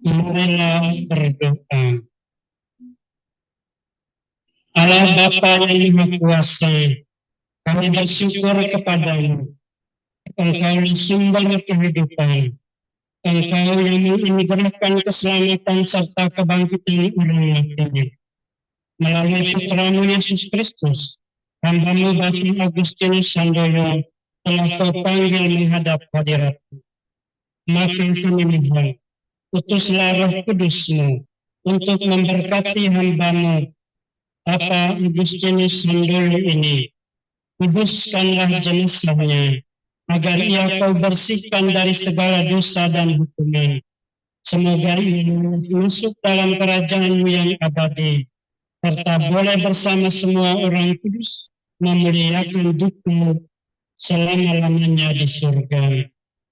marilah berdoa. Allah Bapa yang Maha Kuasa, kami bersyukur kepadamu. Engkau sumber kehidupan. Engkau yang menganugerahkan keselamatan serta kebangkitan orang mati. Melalui putramu Yesus Kristus, hamba-Mu Bapak Agustinus Sandoyo telah Kau panggil menghadap hadirat-Mu. Maka kami mohon, utuslah Roh Kudus-Mu untuk memberkati hamba-Mu Bapak Agustinus Sandoyo ini. Kuduskanlah jenazahnya, agar ia Kau bersihkan dari segala dosa dan hukuman. Semoga ia masuk dalam kerajaan-Mu yang abadi, serta boleh bersama semua orang kudus memuliakan Duh-Mu selama-lamanya di surga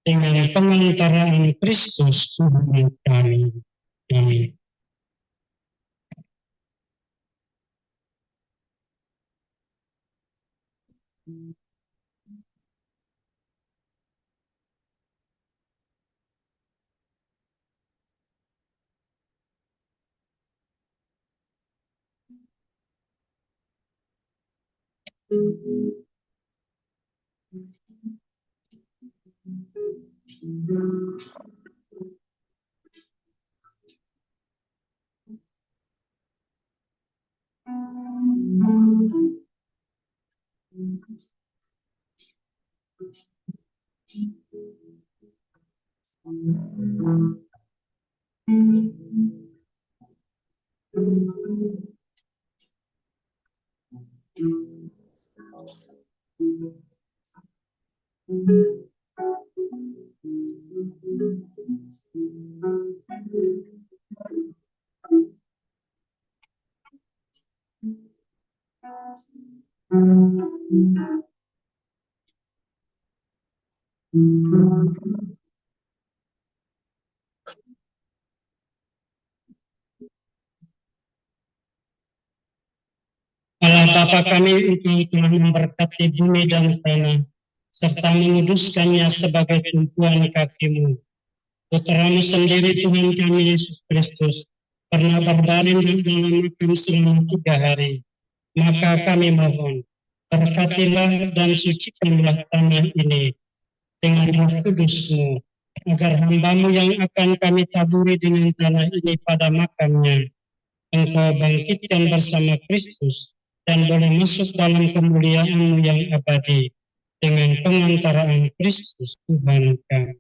dengan pengantaraan Kristus Tuhan kami. Amin. Allah Bapa kami, Engkau telah memberkati bumi dan tanah, serta menguduskannya sebagai tumpuan kaki-Mu. Putra-Mu sendiri, Tuhan kami Yesus Kristus, pernah berbaring di dalam makam selama 3 hari. Maka kami mohon, berkatilah dan sucikanlah tanah ini dengan Roh Kudus-Mu, agar hamba-Mu yang akan kami taburi dengan tanah ini pada makamnya, Engkau bangkitkan bersama Kristus, dan boleh masuk dalam kemuliaan-Mu yang abadi dengan pengantaraan Kristus Tuhan kami.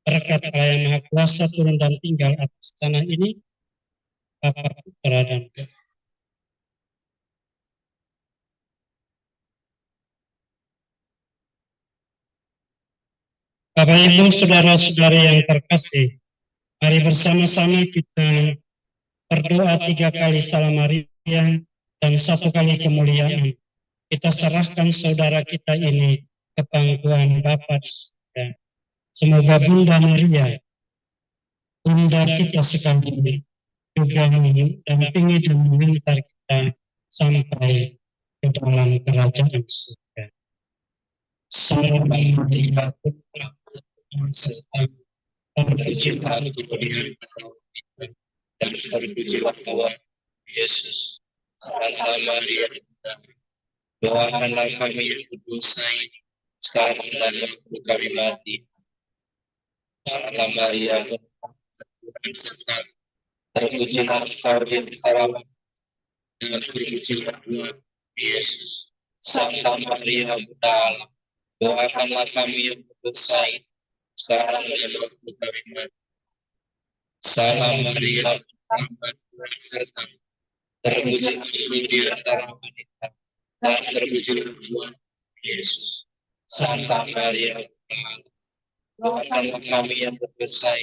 Berkat Allah yang Maha Kuasa turun dan tinggal atas tanah ini, Bapa, Putra, dan Roh. Bapak Ibu, saudara-saudari yang terkasih, mari bersama-sama kita berdoa 3 kali Salam Maria dan 1 kali kemuliaan. Kita serahkan saudara kita ini ke pangkuan Bapa di surga. Semoga Bunda Maria, Bunda kita sekalian, juga mendampingi dan mengantar kita sampai ke dalam kerajaan surga. Salam Maria, Putra Tuhan serta terpujilah kemuliaan dan terpujilah Tuhan Yesus. Salam Maria, doakanlah kami yang berdosa ini sekarang dan waktu kami mati. Salam Maria, Tuhan serta terpujilah Engkau di antara dan terpujilah Tuhan Yesus. Salam Maria, Bunda Allah, doakanlah kami yang berdosa ini sekarang dan waktu kami mati. Salam Maria, Tuhan serta terpujilah di antara wanita dan terpujilah Tuhan Yesus. Santa Maria, doakanlah kami yang berdosa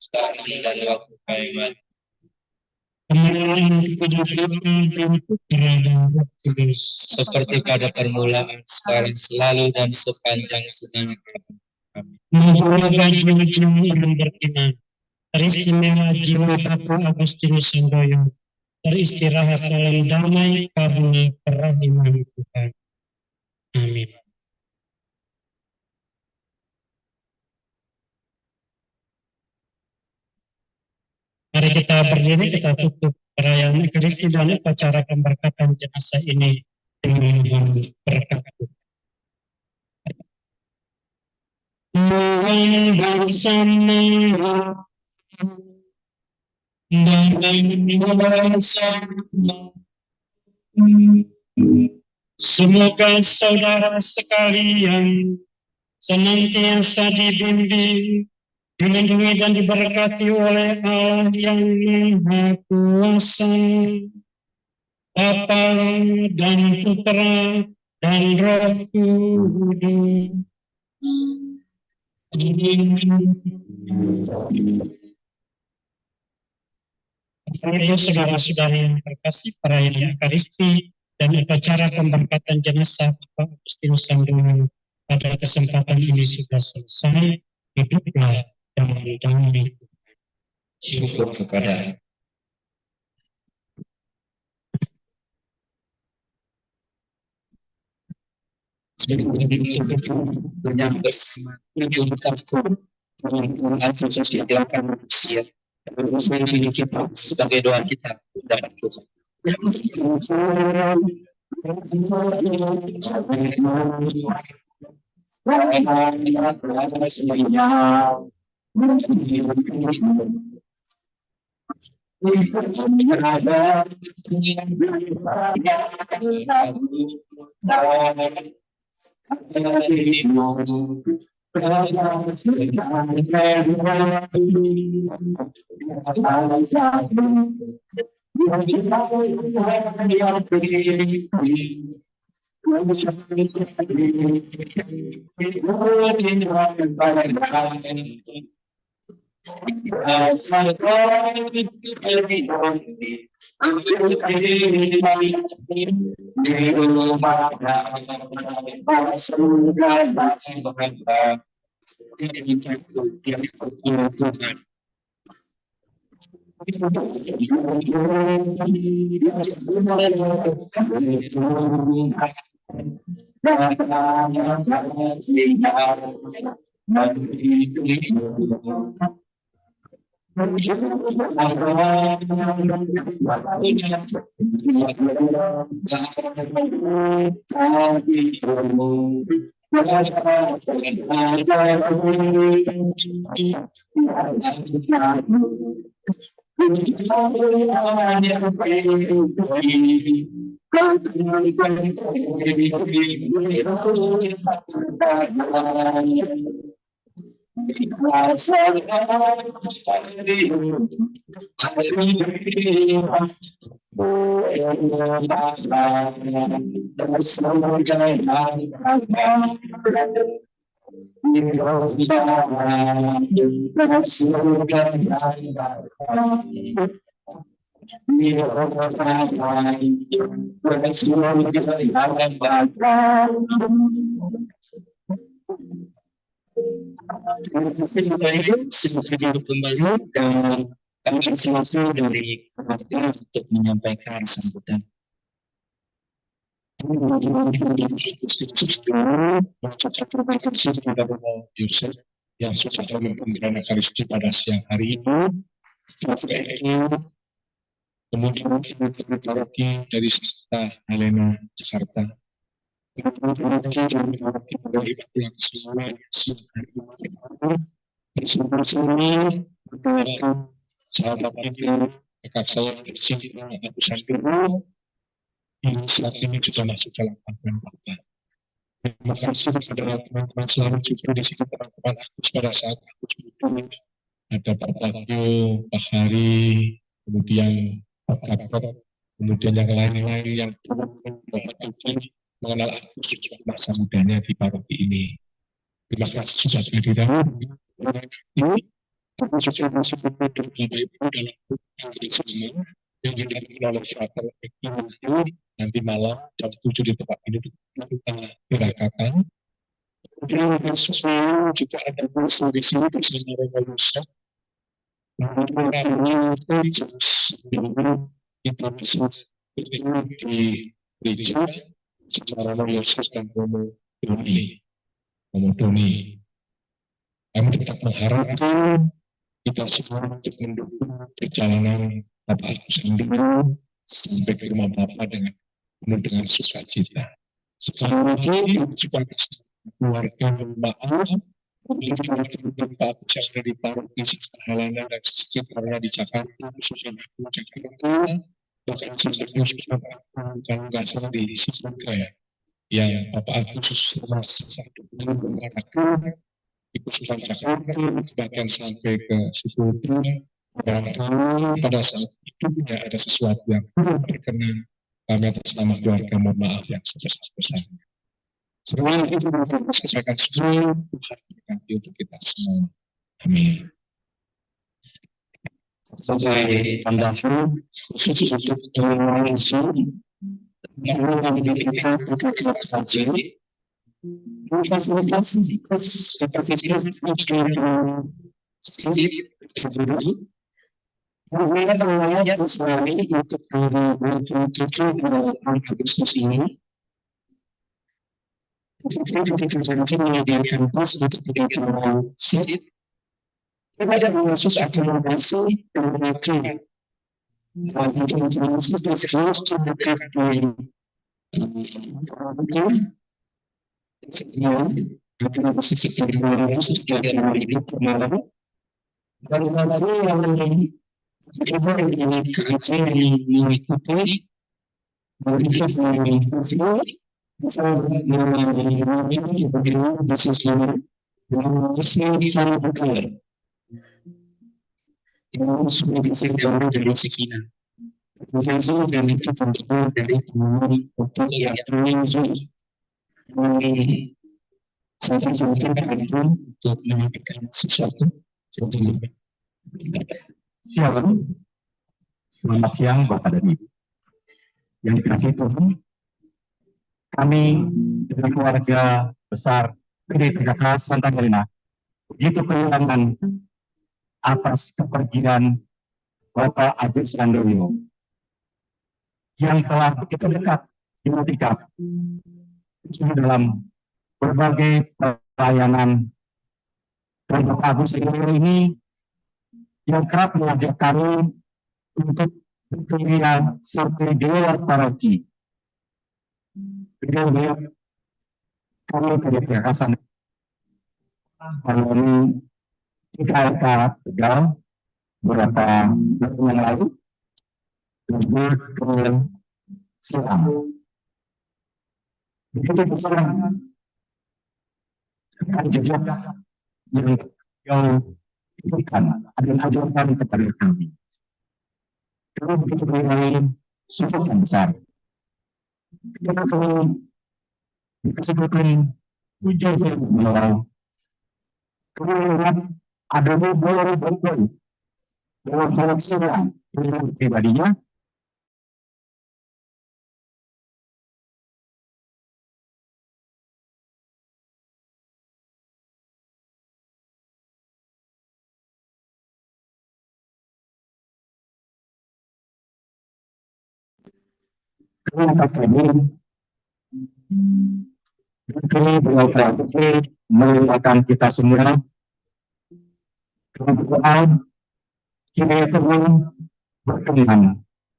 sekarang dan waktu kami mati. Kemuliaan kepada Bapa dan Putra dan Roh Kudus, seperti pada permulaan, sekarang, selalu, dan sepanjang segala zaman. Moga-moga jiwa-jiwa yang beriman, teristimewa jiwa Bapak Agustinus Sandoyo, beristirahat dalam damai karena kerahiman Tuhan. Amin. Mari kita berdiri, kita tutup perayaan Ekaristi dan upacara pemberkatan jenazah ini dengan mohon berkat Tuhan. Tuhan bersama dan bersama. Semoga saudara sekalian senantiasa dibimbing, dilindungi dan diberkati oleh Allah yang Maha Kuasa, Bapa dan Putra dan Roh Kudus. Amin. Ayo saudara-saudari yang terkasih, perayaan Ekaristi dan upacara pemberkatan jenazah Bapak Agustinus Sandono pada kesempatan ini sudah selesai. Hiduplah dengan damai. Syukur kepada menyambut manusia kita sebagai doa kita dari Tuhan. Kembali dan kami masing-masing dari keluarga untuk menyampaikan sambutan. Yusuf yang sudah memimpin Ekaristi pada siang hari ini. Kemudian kita lagi dari Sista Helena Jakarta. Dari pulang semua sahabat kita, kakak saya di sini aku Sandro, yang saat ini sudah masuk dalam panggilan Bapak. Terima kasih kepada teman-teman selalu juga di sini teman-teman aku pada saat aku sebutkan ada Pak Bagio, Pak Hari, kemudian Pak Gatot, kemudian yang lain-lain yang mengenal aku sejak masa mudanya di paroki ini. Terima kasih sudah hadir ini. Aku juga masih berdoa Ibu dalam hari semua yang didampingi oleh Frater nanti malam jam 7 di tempat ini kita gerakkan. Kemudian sesuai juga ada kursus di sini bersama Romo Yusuf. Kemudian kita bisa di gereja secara Romo Yusuf dan Romo Doni. Kami tetap mengharapkan kita semua untuk mendukung perjalanan Bapak Agus sendiri sampai ke rumah Bapak penuh dengan sukacita. Sekali lagi, juga keluarga maaf, Bapak Agus yang ada di paroki Sista Helena dan sekitarnya di Jakarta, khususnya aku Jakarta, bahkan sebenarnya sudah kalau nggak salah di Sismika yang Bapak Agus satu mengatakan di khususan Jakarta, bahkan sampai ke Sismika, barangkali pada saat itu tidak ada sesuatu yang berkenan, kami atas nama keluarga mohon maaf yang sebesar-besarnya. Semua itu kita sampaikan semua Tuhan berkati untuk kita semua. Amin. sebagai pendahulu khusus untuk langsung mendidikan kaji fasilitasi seperti Kemudian sesuai untuk 2027 Agustus ini kita menyediakan pas untuk 30 seat kepada khusus akomodasi dan untuk harus terdekat dengan untuk menyampaikan sesuatu. Selamat siang Bapak dan Ibu. Yang dikasihi Tuhan, kami dari keluarga besar PDPKK Santa Helena begitu kehilangan atas kepergian Bapak Agus Handoyo yang telah begitu dekat dengan tingkat dalam berbagai pelayanan. Dan Bapak Agus Handoyo ini yang kerap mengajak kami untuk berkeliling sampai di luar paroki. Dengan banyak kami PDPKK Santa melalui IKLK Tegal beberapa tahun yang lalu juga ke Silang. Begitu besar akan jejak yang berikan dan ajarkan kepada kami. Kami begitu kehilangan sosok yang besar. Ketika kami dikasihkan hujan yang menerang, kami melihat ada beberapa bantuan dalam jalan Silang dengan pribadinya. Kami angkat kami berdoa mengingatkan kita semua. Kami berdoa kiranya Tuhan berkenan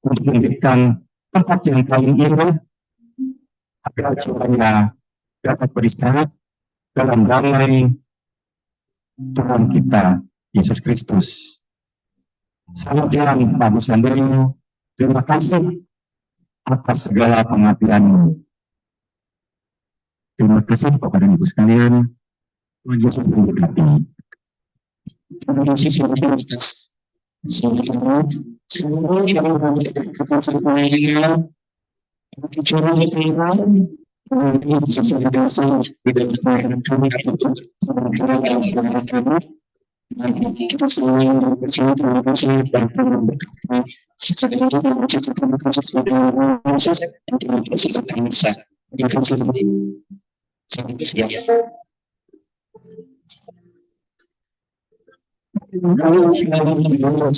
untuk memberikan tempat yang paling indah agar jiwanya dapat beristirahat dalam damai Tuhan kita Yesus Kristus. Selamat siang Pak Agus Handoyo. Terima kasih atas segala pengabdianmu. Terima kasih Bapak dan Ibu sekalian. Tuhan Yesus memberkati. Terima kasih atas sekarang kami memberikan kepada bicara tentang ini bisa dasar di dalam kami atau kita semua yang berbicara terima kasih dan memberkati sesuatu yang kita terima kasih kepada Yesus dan terima kasih kepada Isa. Terima kasih sampai siang. Kalau kita mengenal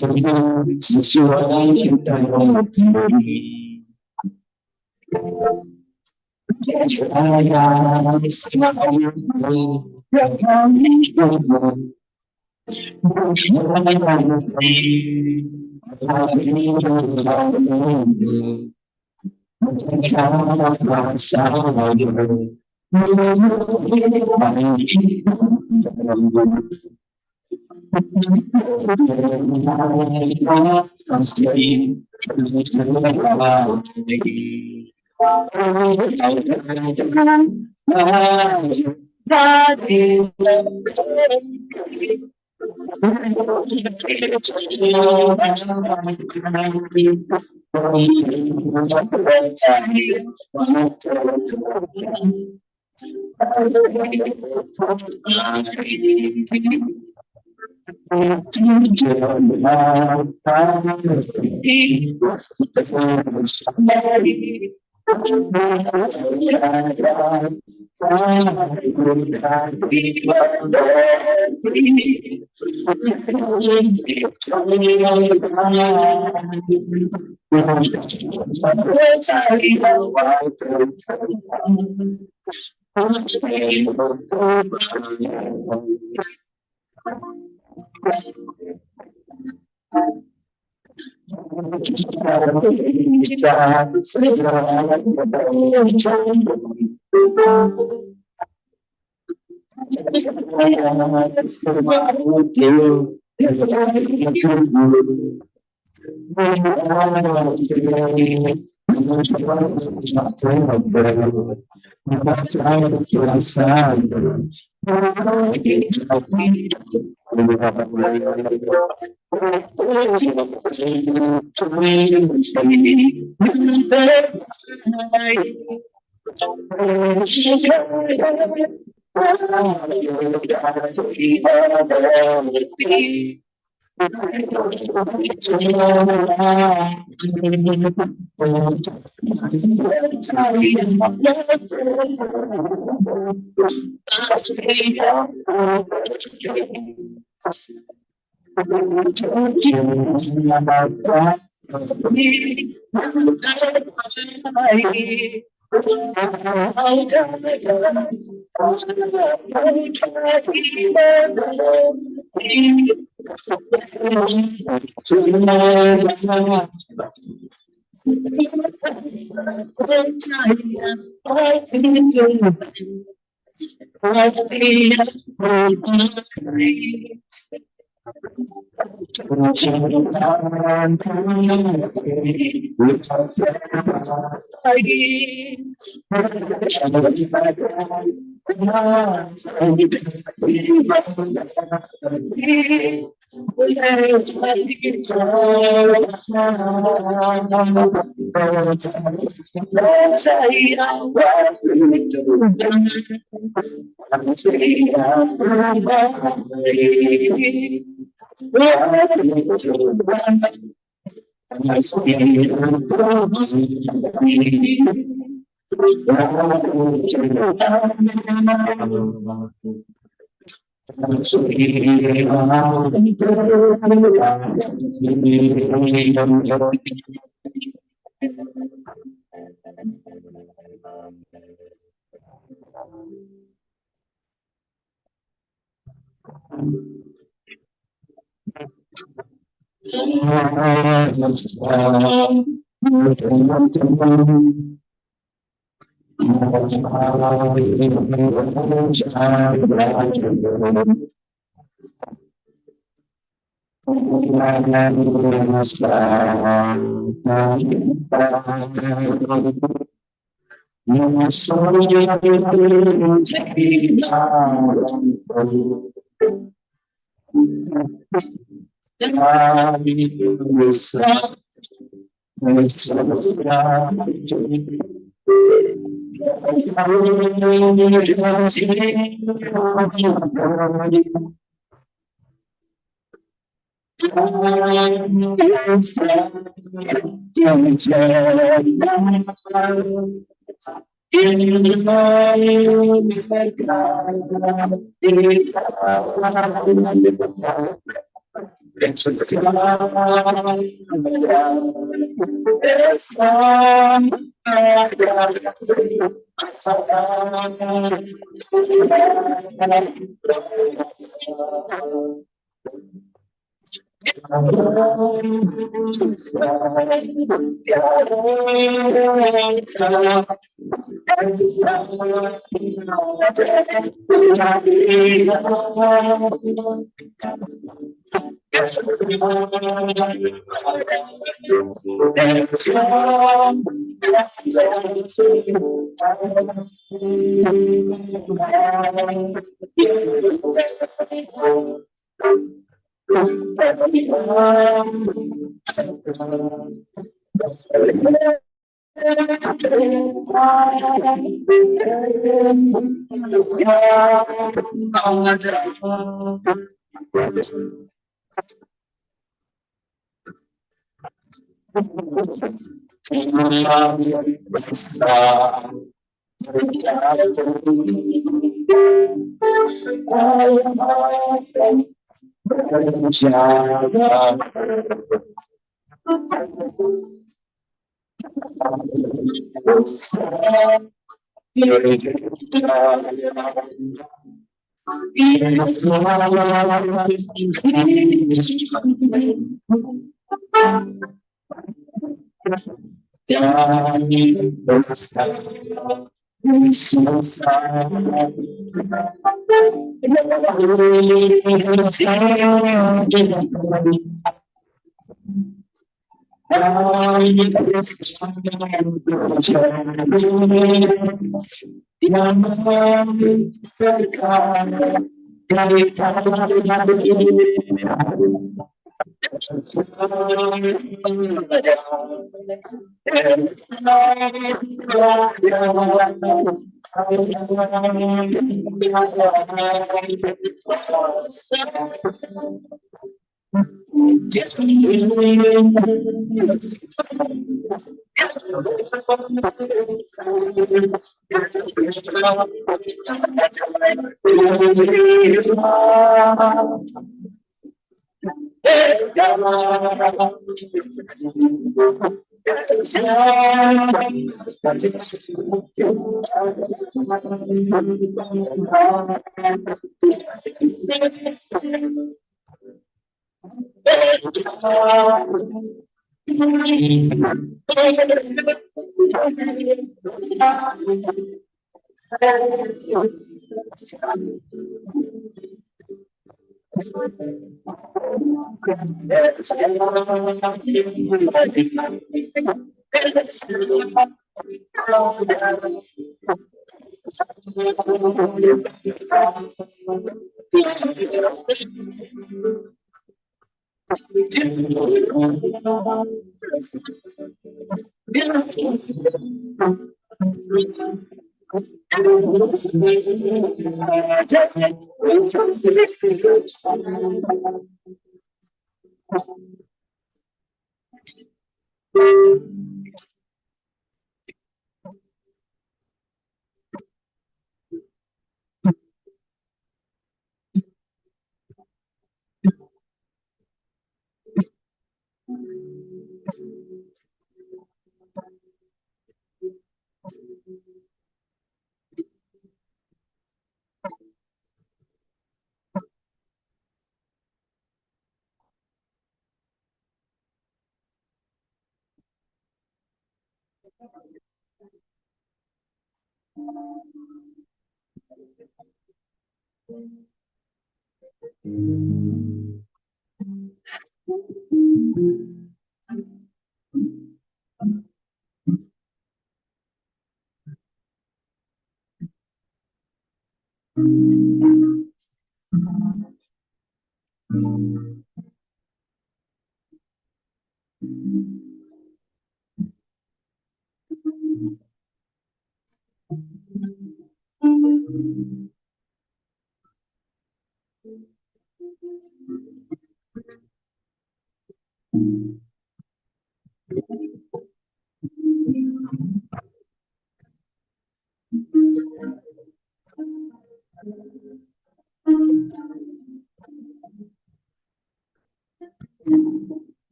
sesuatu yang kita mengerti,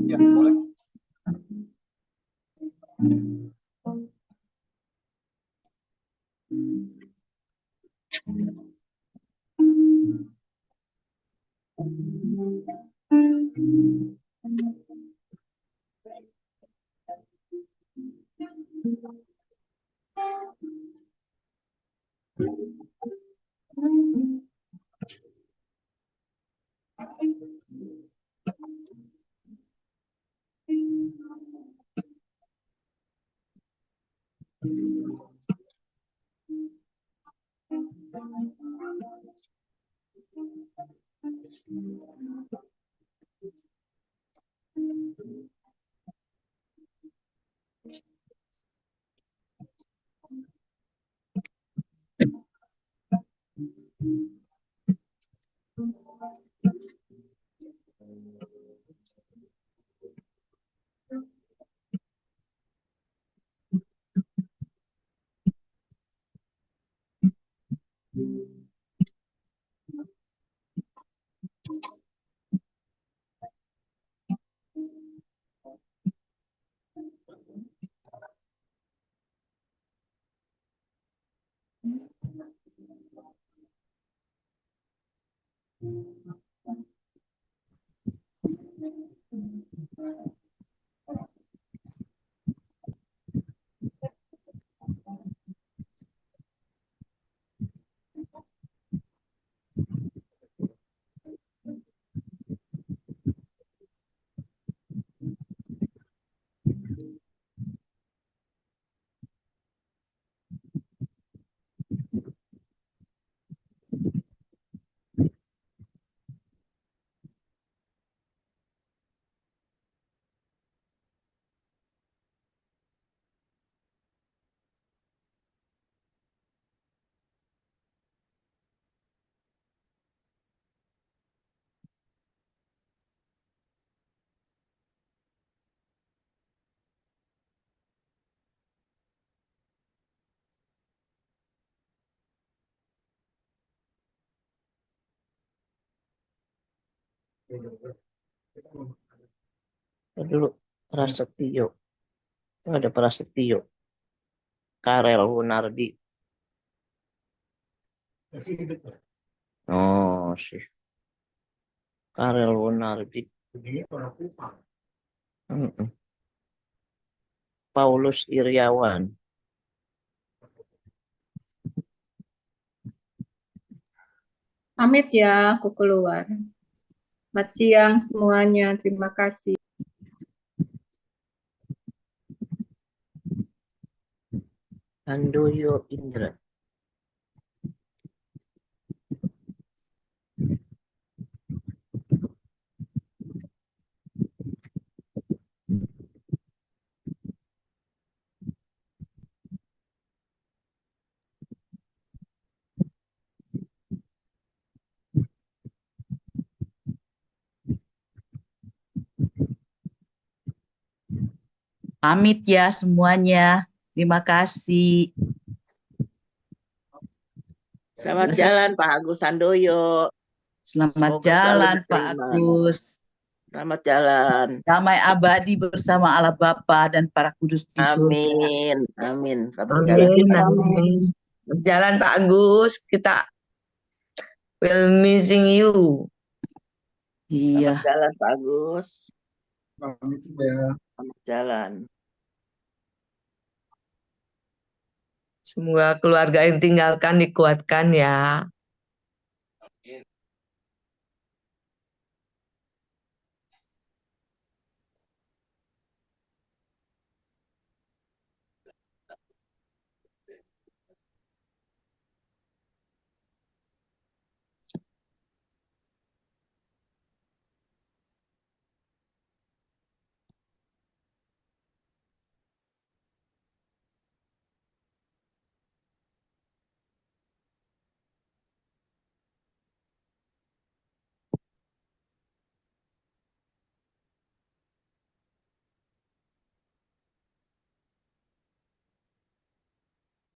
Ya, boleh. Dulu Prasetyo. Ada Prasetyo. Karel Wunardi. Oh, sih. Karel Wunardi. Mm-mm. Paulus Iriawan. Pamit ya, aku keluar. Selamat siang semuanya. Terima kasih. Handoyo Indra. Pamit ya semuanya. Terima kasih. Selamat jalan Pak Agus Handoyo. Selamat Semoga selalu jalan Pak diterima. Agus. Selamat jalan. Damai abadi bersama Allah Bapa dan para kudus di surga. Amin. Amin. Selamat jalan. Amin. Jalan Pak Agus, kita will missing you. Iya. Selamat jalan Pak Agus. Pamit ya. Selamat jalan. Semoga keluarga yang tinggalkan dikuatkan ya.